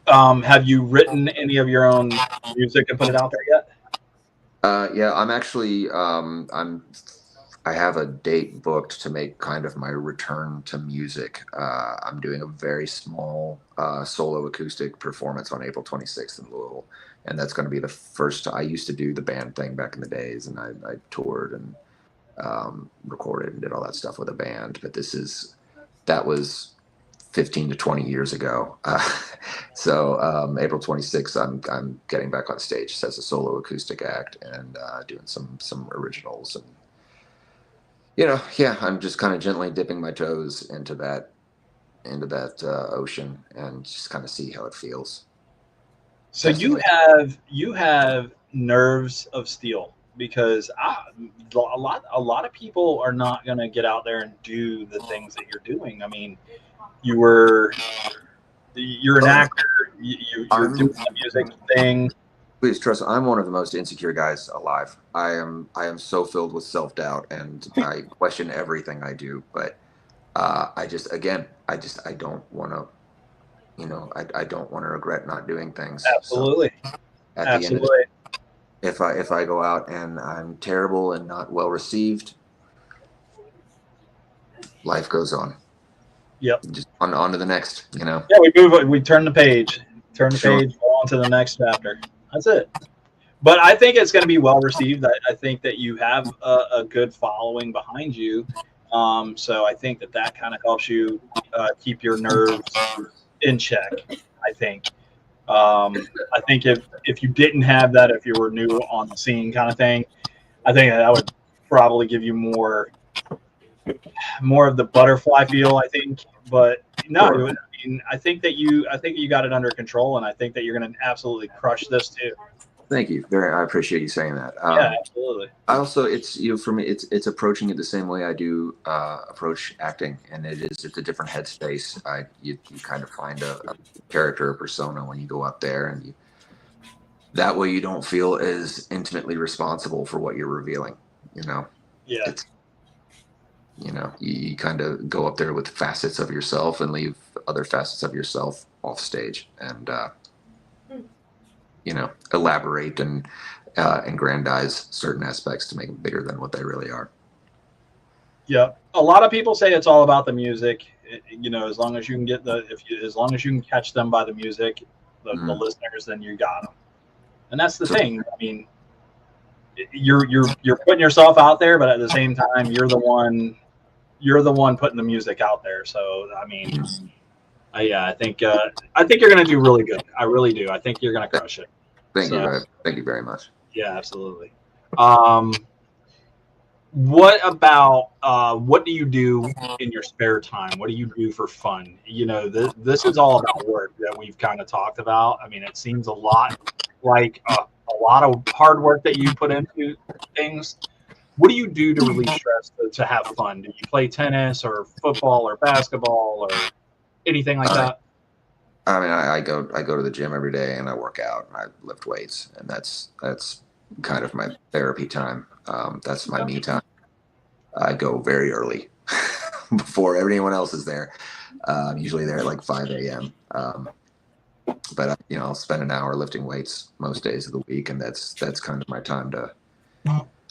Have you written any of your own music and put it out there yet? Yeah, I'm actually I have a date booked to make kind of my return to music. I'm doing a very small solo acoustic performance on April 26th in Louisville, and that's going to be the first. I used to do the band thing back in the days, and I toured and recorded and did all that stuff with a band. But that was 15 to 20 years ago. So April 26th, I'm getting back on stage as a solo acoustic act and doing some originals and Yeah, I'm just kind of gently dipping my toes into that ocean and just kind of see how it feels. So you have nerves of steel because a lot of people are not going to get out there and do the things that you're doing. I mean, you were you're an Oh, actor. You're I'm doing the music thing. Please trust. I'm one of the most insecure guys alive. I am so filled with self doubt, and I question everything I do. But I just again, I don't want to. I don't want to regret not doing things. So Absolutely, at the end of the absolutely. if I go out and I'm terrible and not well received, life goes on. Yep. Just on to the next. Yeah, we move. We turn the page. Turn the Sure. page. Go on to the next chapter. That's it. But I think it's going to be well received. I think that you have a good following behind you. So I think that kind of helps you keep your nerves in check. I think. I think if you didn't have that, if you were new on the scene kind of thing, I think that would probably give you more of the butterfly feel. I think, but no, Sure. I mean, I think you got it under control, and I think that you're going to absolutely crush this too. Thank you. I appreciate you saying that. Yeah, absolutely. I also, for me, it's approaching it the same way I do approach acting, and it's a different headspace. You kind of find a character, a persona when you go up there, and that way you don't feel as intimately responsible for what you're revealing. Yeah. It's you kind of go up there with facets of yourself and leave other facets of yourself off stage, and elaborate and aggrandize certain aspects to make them bigger than what they really are. Yeah, a lot of people say it's all about the music. As long as you can as long as you can catch them by the music, the listeners, then you got them. And that's the thing. I mean, you're putting yourself out there, but at the same time, you're the one putting the music out there. So I mean, yeah, I think you're going to do really good. I really do. I think you're going to crush it. Thank you. Thank you very much. Yeah, absolutely. What about what do you do in your spare time? What do you do for fun? This is all about work that we've kind of talked about. I mean, it seems a lot like a lot of hard work that you put into things. What do you do to relieve stress to have fun? Do you play tennis or football or basketball or anything like that? I mean, I go to the gym every day and I work out and I lift weights, and that's kind of my therapy time. That's my me time. I go very early before everyone else is there. I'm usually there at like 5 a.m. But I'll spend an hour lifting weights most days of the week, and that's kind of my time to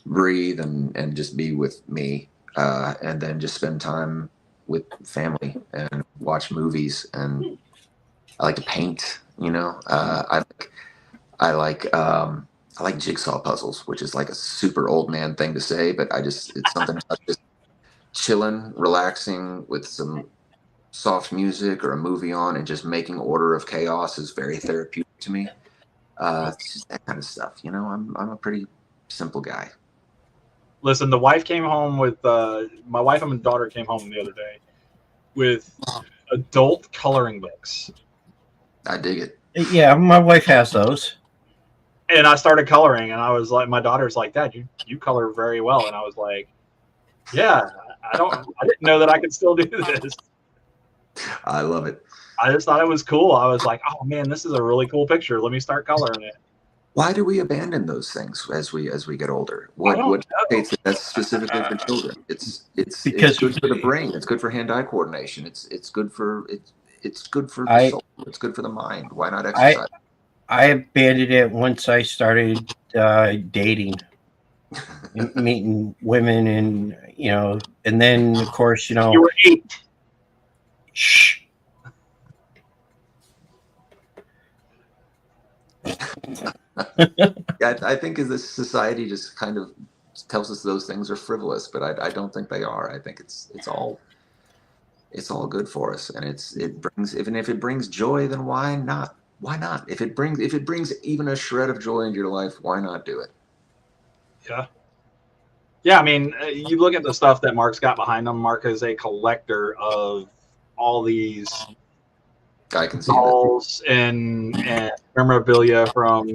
breathe and just be with me, and then just spend time with family and watch movies. And I like to paint. I like jigsaw puzzles, which is like a super old man thing to say, but it's something about just chilling, relaxing with some soft music or a movie on and just making order of chaos is very therapeutic to me. It's just that kind of stuff. I'm a pretty simple guy. Listen, the wife came home with my wife and my daughter came home the other day with adult coloring books. I dig it. Yeah, my wife has those. And I started coloring, and I was like, my daughter's like, Dad, you color very well. And I was like, yeah, I didn't know that I could still do this. I love it. I just thought it was cool. I was like, oh man, this is a really cool picture. Let me start coloring it. Why do we abandon those things as we get older? What dictates that that's specifically for children? It's good for the brain. It's good for hand-eye coordination. It's good for the soul. It's good for the mind. Why not exercise? I abandoned it once I started dating, meeting women, and then of course, you were 8. Shh. Yeah, I think as this society just kind of tells us those things are frivolous, but I don't think they are. I think it's all good for us, and it brings, even if it brings joy, then why not? Why not? If it brings even a shred of joy into your life, why not do it? Yeah. Yeah, I mean, you look at the stuff that Mark's got behind him. Mark is a collector of all these I can see that. dolls and memorabilia from,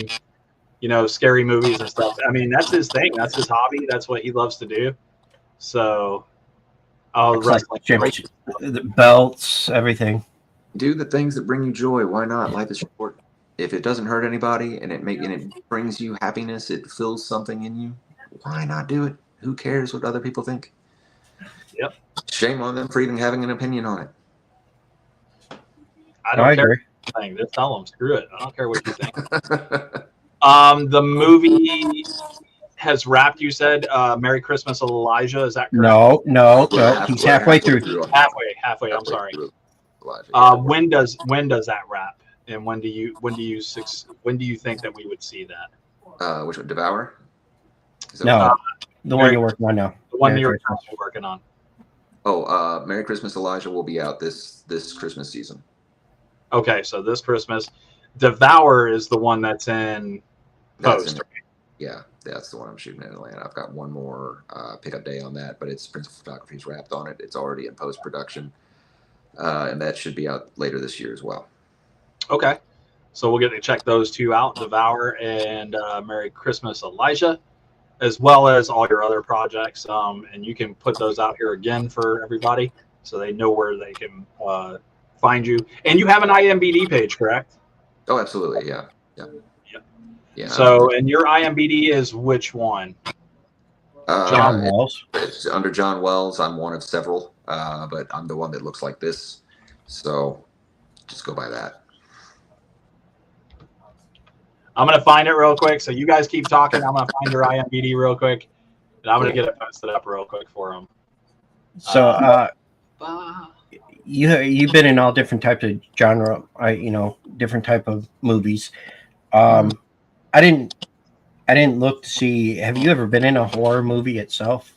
you know, scary movies and stuff. I mean, that's his thing. That's his hobby. That's what he loves to do. So, oh, It's like wrestling. the belts, everything. Do the things that bring you joy. Why not? Life is short. If it doesn't hurt anybody and it brings you happiness, it fills something in you. Why not do it? Who cares what other people think? Yep. Shame on them for even having an opinion on it. I don't care agree. what you think. Just tell them, screw it. I don't care what you think. The movie has wrapped. You said Merry Christmas, Elijah. Is that correct? No. He's halfway through. Halfway. I'm sorry. Elijah, when does that wrap? And when do you think that we would see that? Which one? Devour? No, the one you're working on now. The one you're working on. Oh, Merry Christmas, Elijah will be out this Christmas season. Okay, so this Christmas, Devour is the one that's in post. Yeah, that's the one I'm shooting in Atlanta. I've got one more pickup day on that, but it's principal photography's wrapped on it. It's already in post production, and that should be out later this year as well. Okay, so we'll get to check those two out, Devour and Merry Christmas, Elijah, as well as all your other projects. And you can put those out here again for everybody so they know where they can find you. And you have an IMBD page, correct? Oh, absolutely. Yeah. So, and your IMBD is which one? John Wells. It's under John Wells. I'm one of several, but I'm the one that looks like this. So just go by that. I'm going to find it real quick. So you guys keep talking. I'm going to find your IMBD real quick. And I'm going to get it posted up real quick for them. So you've been in all different types of genre, different type of movies. I didn't look to see. Have you ever been in a horror movie itself?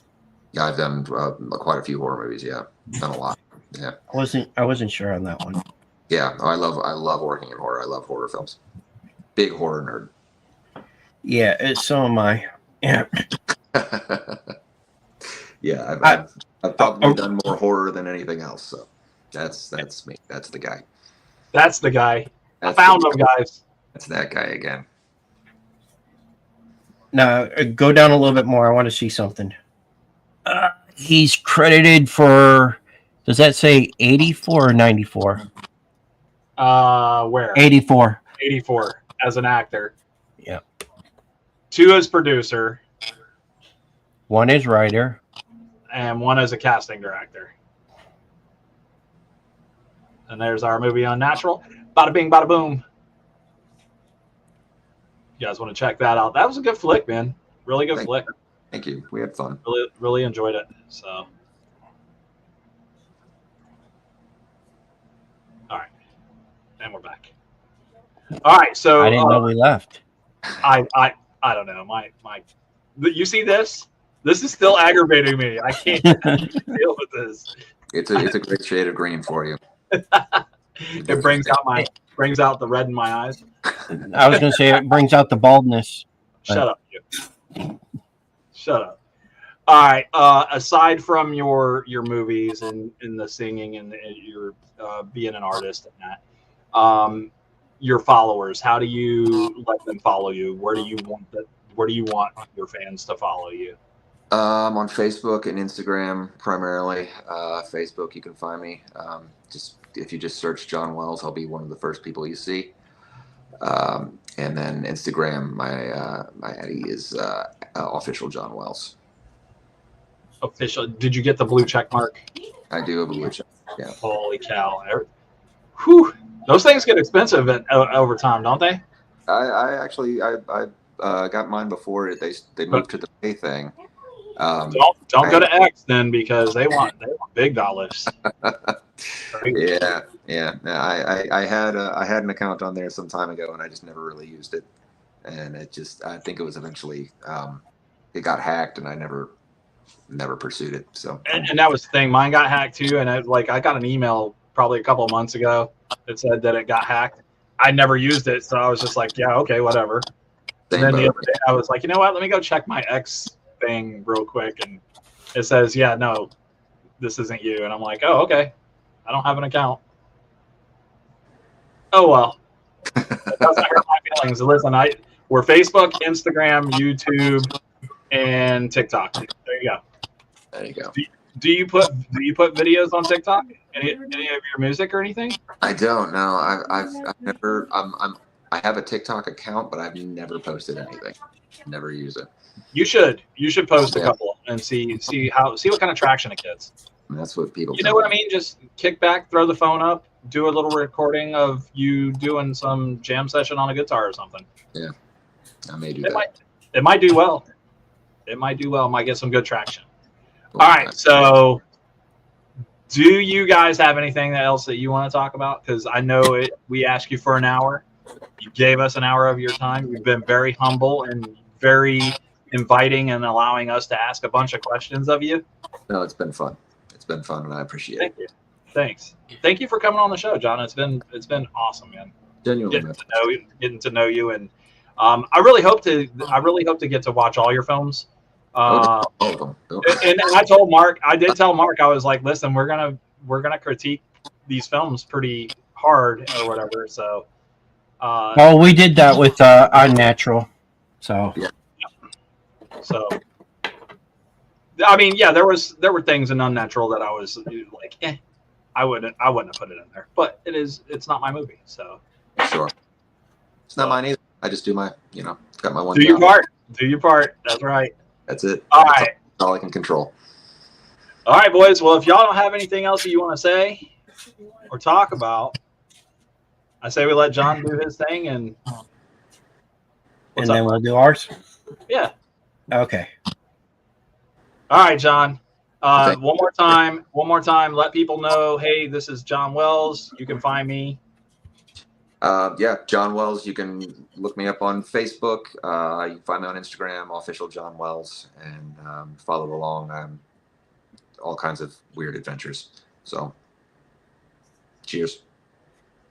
Yeah, I've done quite a few horror movies. Yeah, done a lot. Yeah, I wasn't sure on that one. Yeah, I love working in horror. I love horror films. Big horror nerd. Yeah, so am I. Yeah. Yeah, I've probably done more horror than anything else. So that's me. That's the guy. That's the guy. I found him, guys. That's that guy again. Now, go down a little bit more. I want to see something. He's credited for, does that say 84 or 94? Where? 84. 84 as an actor. Yeah. 2 as producer. 1 is writer. And 1 as a casting director. And there's our movie Unnatural. Bada bing, bada boom. You guys want to check that out? That was a good flick, man. Really good flick. Thank you. We had fun. Really enjoyed it. So, all right, and we're back. All right, so I didn't know we left. I don't know. My you see this? This is still aggravating me. I can't deal with this. It's a great shade of green for you. It brings out the red in my eyes. I was going to say it brings out the baldness. Shut up, you. Shut up. All right. Aside from your movies and the singing and your being an artist and that, your followers, how do you let them follow you? Where do you want your fans to follow you? On Facebook and Instagram primarily. Facebook, you can find me. If you just search John Wells, I'll be one of the first people you see. And then Instagram, my Eddie is official John Wells. Official. Did you get the blue check mark? I do a blue check. Yeah. Holy cow! Whew. Those things get expensive over time, don't they? I actually got mine before they moved to the pay thing. Don't go to X then, because they want big dollars. Yeah. I had an account on there some time ago, and I just never really used it. And I think it was eventually it got hacked, and I never pursued it. So and that was the thing. Mine got hacked too, and I got an email probably a couple of months ago that said that it got hacked. I never used it, so I was just like, yeah, okay, whatever. And then the other day, I was like, you know what? Let me go check my X thing real quick, and it says, "Yeah, no, this isn't you." And I'm like, "Oh, okay. I don't have an account." Oh well. It doesn't hurt my feelings. Listen, we're Facebook, Instagram, YouTube, and TikTok. There you go. There you go. Do you put videos on TikTok? Any of your music or anything? I don't know. I've never. I have a TikTok account, but I've never posted anything. Never use it. You should post a couple and see what kind of traction it gets. And that's what people. You know what I mean? Just kick back, throw the phone up, do a little recording of you doing some jam session on a guitar or something. Yeah, I may do that. It might do well. It might do well. Might get some good traction. All right, so do you guys have anything else that you want to talk about? Because I know we asked you for an hour. You gave us an hour of your time. You've been very humble and very inviting and allowing us to ask a bunch of questions of you. No, it's been fun. It's been fun, and I appreciate Thank you. Thanks. Thank you for coming on the show, John. It's been awesome, man. Genuinely, getting to know you, and I really hope to get to watch all your films. all of them. And I told Mark, I did tell Mark, I was like, listen, we're gonna critique these films pretty hard or whatever. So, well, we did that with Unnatural. So, yeah. So, I mean, yeah, there were things in Unnatural that I was like, I wouldn't have put it in there, but it's not my movie, so. Sure. It's not mine either. I just do my, got my one. Do your part. Do your part. That's right. That's it. All That's right. all I can control. All right, boys. Well, if y'all don't have anything else that you want to say or talk about, I say we let John do his thing, and then we'll do ours. Yeah. Okay. All right, John. One more time. Let people know. Hey, this is John Wells. You can find me. Yeah, John Wells. You can look me up on Facebook. You can find me on Instagram, official John Wells, and follow along. All kinds of weird adventures. So, cheers.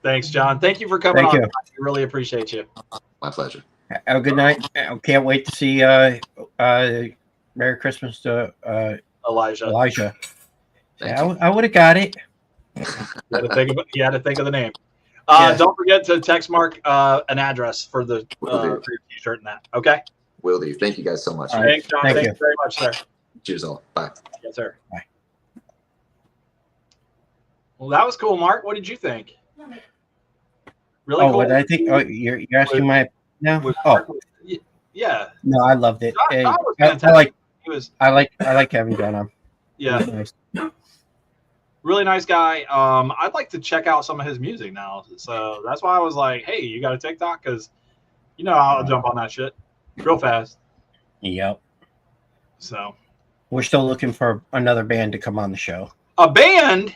Thanks, John. Thank you for coming on. You. I really appreciate you. My pleasure. Have a good night. I can't wait to see Merry Christmas to Elijah. Yeah, I would have got it. You had to think of the name. Yeah. Don't forget to text Mark an address for the for your t-shirt and that. Okay. Will do. Thank you guys so much. All right. Thanks, John. Thank Thank you you very much, sir. Cheers all. Bye. Yes, sir. Bye. Well, that was cool, Mark. What did you think? Really cool. What I think? Oh, you're asking my now? Yeah. No, I loved it. John was I fantastic. I like having John on. Yeah. Nice. Really nice guy. I'd like to check out some of his music now. So that's why I was like, hey, you got a TikTok? Because I'll jump on that shit real fast. Yep. So We're still looking for another band to come on the show. a band.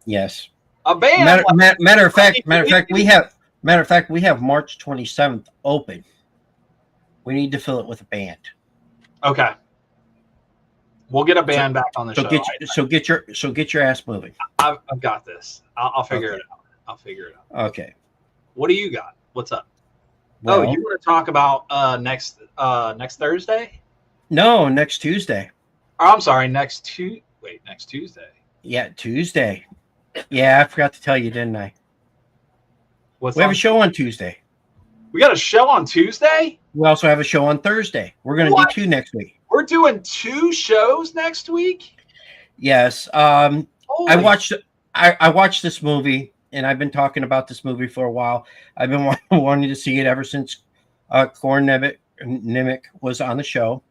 Yes. A band. Matter of fact, we have March 27th open. We need to fill it with a band. Okay. We'll get a band back on the show. Get your ass moving. I've got this. I'll figure it out. Okay. What do you got? What's up? Well, you want to talk about next Thursday? No, next Tuesday. Oh, I'm sorry, next Tuesday. Yeah, Tuesday. Yeah, I forgot to tell you, didn't I? We have a show on Tuesday. We got a show on Tuesday? We also have a show on Thursday. We're going to do 2 next week. We're doing 2 shows next week? Yes. I watched this movie, and I've been talking about this movie for a while. I've been wanting to see it ever since Korn Nimick was on the show.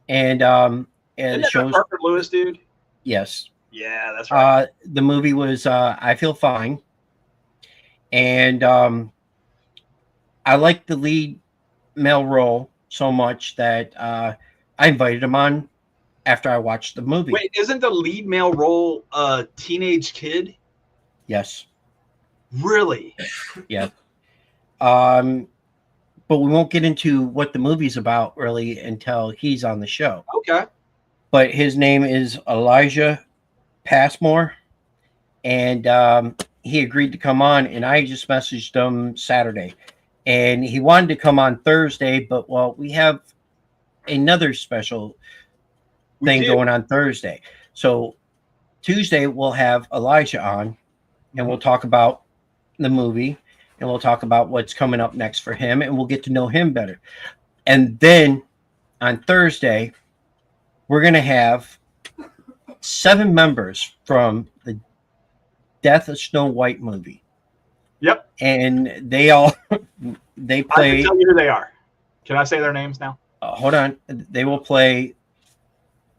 And Isn't the show, Parker Lewis, dude? Yes. Yeah, that's right. The movie was I Feel Fine. And I like the lead male role so much that I invited him on after I watched the movie. Wait, isn't the lead male role a teenage kid? Yes. Really? Yeah. But we won't get into what the movie's about really until he's on the show. Okay. But his name is Elijah Passmore, and he agreed to come on, and I just messaged him Saturday. And he wanted to come on Thursday, but we have another special We thing do. going on Thursday. So Tuesday we'll have Elijah on, and we'll talk about the movie, and we'll talk about what's coming up next for him, and we'll get to know him better. And then on Thursday, we're going to have 7 members from the Death of Snow White movie. Yep. And they I play. can tell you who they are. Can I say their names now? Hold on. They will play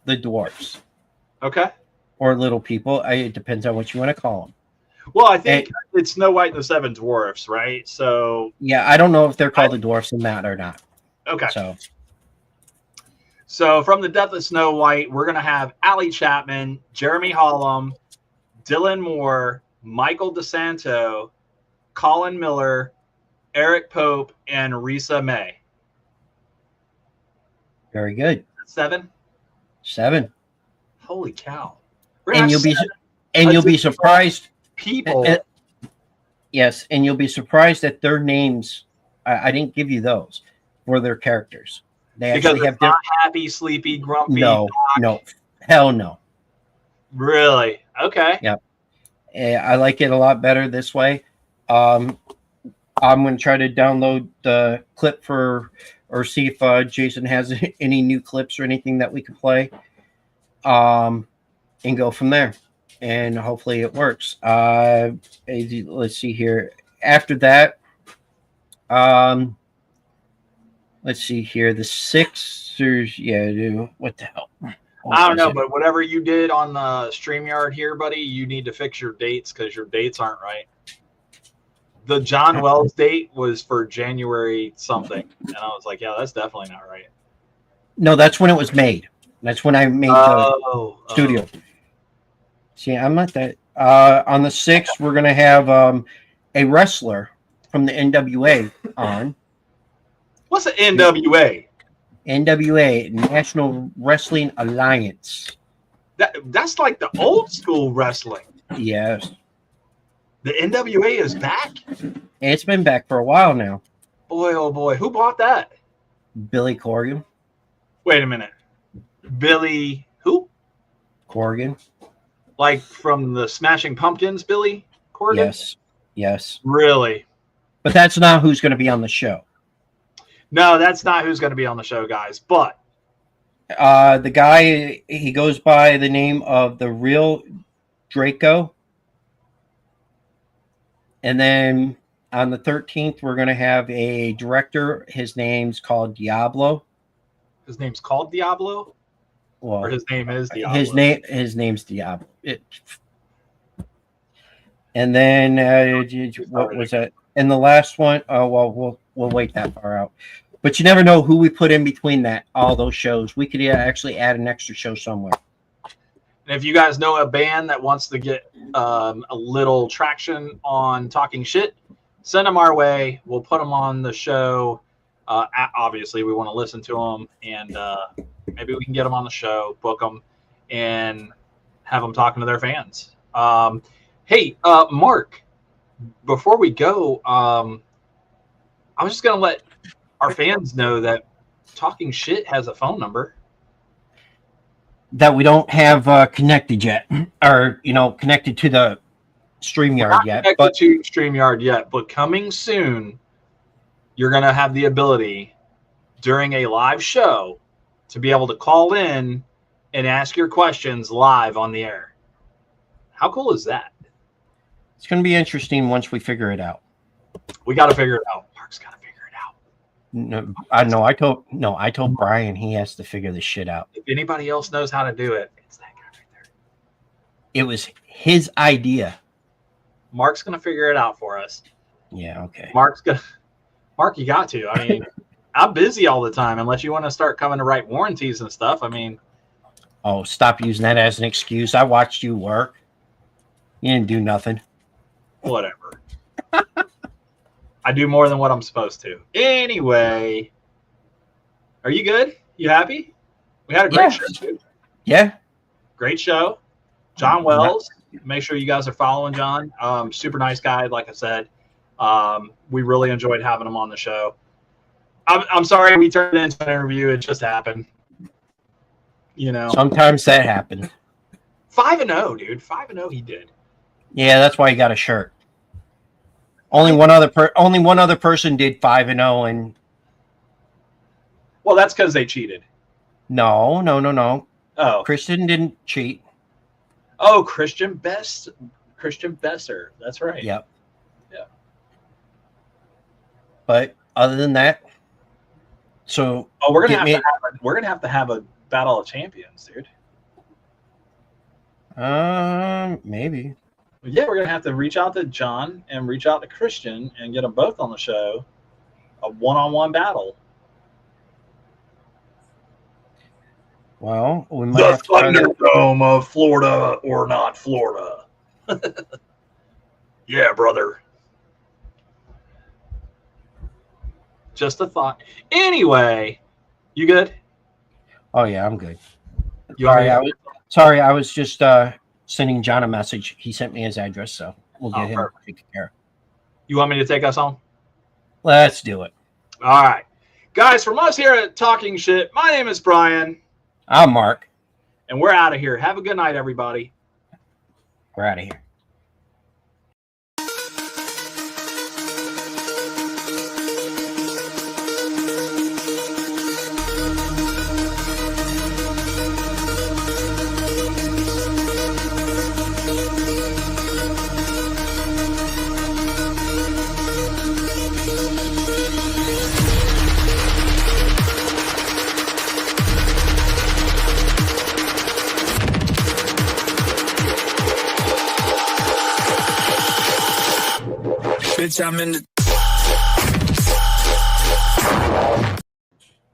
the dwarfs Okay. or little people. It depends on what you want to call them. Well, I think it's Snow White and the Seven Dwarfs, right? So Yeah, I don't know if they're called the dwarfs in that or not. okay. So from the Death of Snow White, we're gonna have Allie Chapman, Jeremy Hollum, Dylan Moore, Michael DeSanto, Colin Miller, Eric Pope, and Risa May. very good. 7. 7. Holy cow! And you'll be surprised. People. Yes, and you'll be surprised at their names. I didn't give you those for their characters. They Because actually have it's not happy, sleepy, grumpy. no, hell no. Really? Okay. Yeah. I like it a lot better this way. I'm going to try to download the clip or see if Jason has any new clips or anything that we can play, and go from there. And hopefully it works. Let's see here. After that, let's see here. The Sixers. Yeah, what the hell? I don't know, but whatever you did on the StreamYard here, buddy, you need to fix your dates because your dates aren't right. The John Wells date was for January something, and I was like, yeah, that's definitely not right. No, that's when it was made. That's when I made the studio. See, I'm not that. On the 6th, we're going to have a wrestler from the NWA on. What's the NWA? NWA, National Wrestling Alliance. That's like the old school wrestling. Yes. The NWA is back? It's been back for a while now. Boy, oh boy. Who bought that? Billy Corgan. Wait a minute. Billy who? Corgan. Like from the Smashing Pumpkins, Billy Corgan? Yes. Yes. Really? But that's not who's going to be on the show. No, that's not who's going to be on the show, guys. But the guy, he goes by the name of the Real Draco. And then on the 13th, we're going to have a director. His name's called Diablo. His name's called Diablo? Well, Or his name is Diablo? His name's Diablo. And then what was that? And the last one, we'll wait that far out. But you never know who we put in between all those shows. We could actually add an extra show somewhere. And if you guys know a band that wants to get a little traction on talking shit, send them our way. We'll put them on the show. Obviously, we want to listen to them, and maybe we can get them on the show, book them, and have them talking to their fans. Hey, Mark, before we go, I was just going to let our fans know that Talking Shit has a phone number. That we don't have connected yet, or connected to the StreamYard yet. Connected to StreamYard yet, but coming soon, you're going to have the ability during a live show to be able to call in and ask your questions live on the air. How cool is that? It's going to be interesting once we figure it out. We got to figure it out. Mark's got to figure it out. No, I told Brian he has to figure this shit out. If anybody else knows how to do it, it's that guy right there. It was his idea. Mark's going to figure it out for us. Yeah, okay. Mark, you got to. I mean, I'm busy all the time unless you want to start coming to write warranties and stuff. I mean. Oh, stop using that as an excuse. I watched you work. You didn't do nothing. Whatever. I do more than what I'm supposed to. Anyway, are you good? You happy? We had a great show, too. Yeah. Great show. John Wells. Make sure you guys are following John. Super nice guy, like I said. We really enjoyed having him on the show. I'm sorry we turned it into an interview. It just happened. You know, Sometimes that happens. 5-0, dude. 5-0 he did. Yeah, that's why he got a shirt. Only one other person did 5-0, and Well, that's because they cheated. no. Oh. Christian didn't cheat. Oh, Christian Besser. That's right. Yep. Yeah. But other than that, so we're get gonna me- have to have a battle of champions, dude. maybe. Yeah, we're gonna have to reach out to John and reach out to Christian and get them both on the show. A one-on-one battle. Well, we might The have to try that. Thunderdome of Florida or not Florida. Yeah, brother. Just a thought. Anyway, you good? Oh yeah, I'm good. You Sorry, I was just sending John a message. He sent me his address, so we'll get him perfect. taken care of. You want me to take us home? Let's do it. All right. Guys, from us here at Talking Shit, my name is Brian, I'm Mark. and we're out of here. Have a good night, everybody. We're out of here. Bitch, I'm in the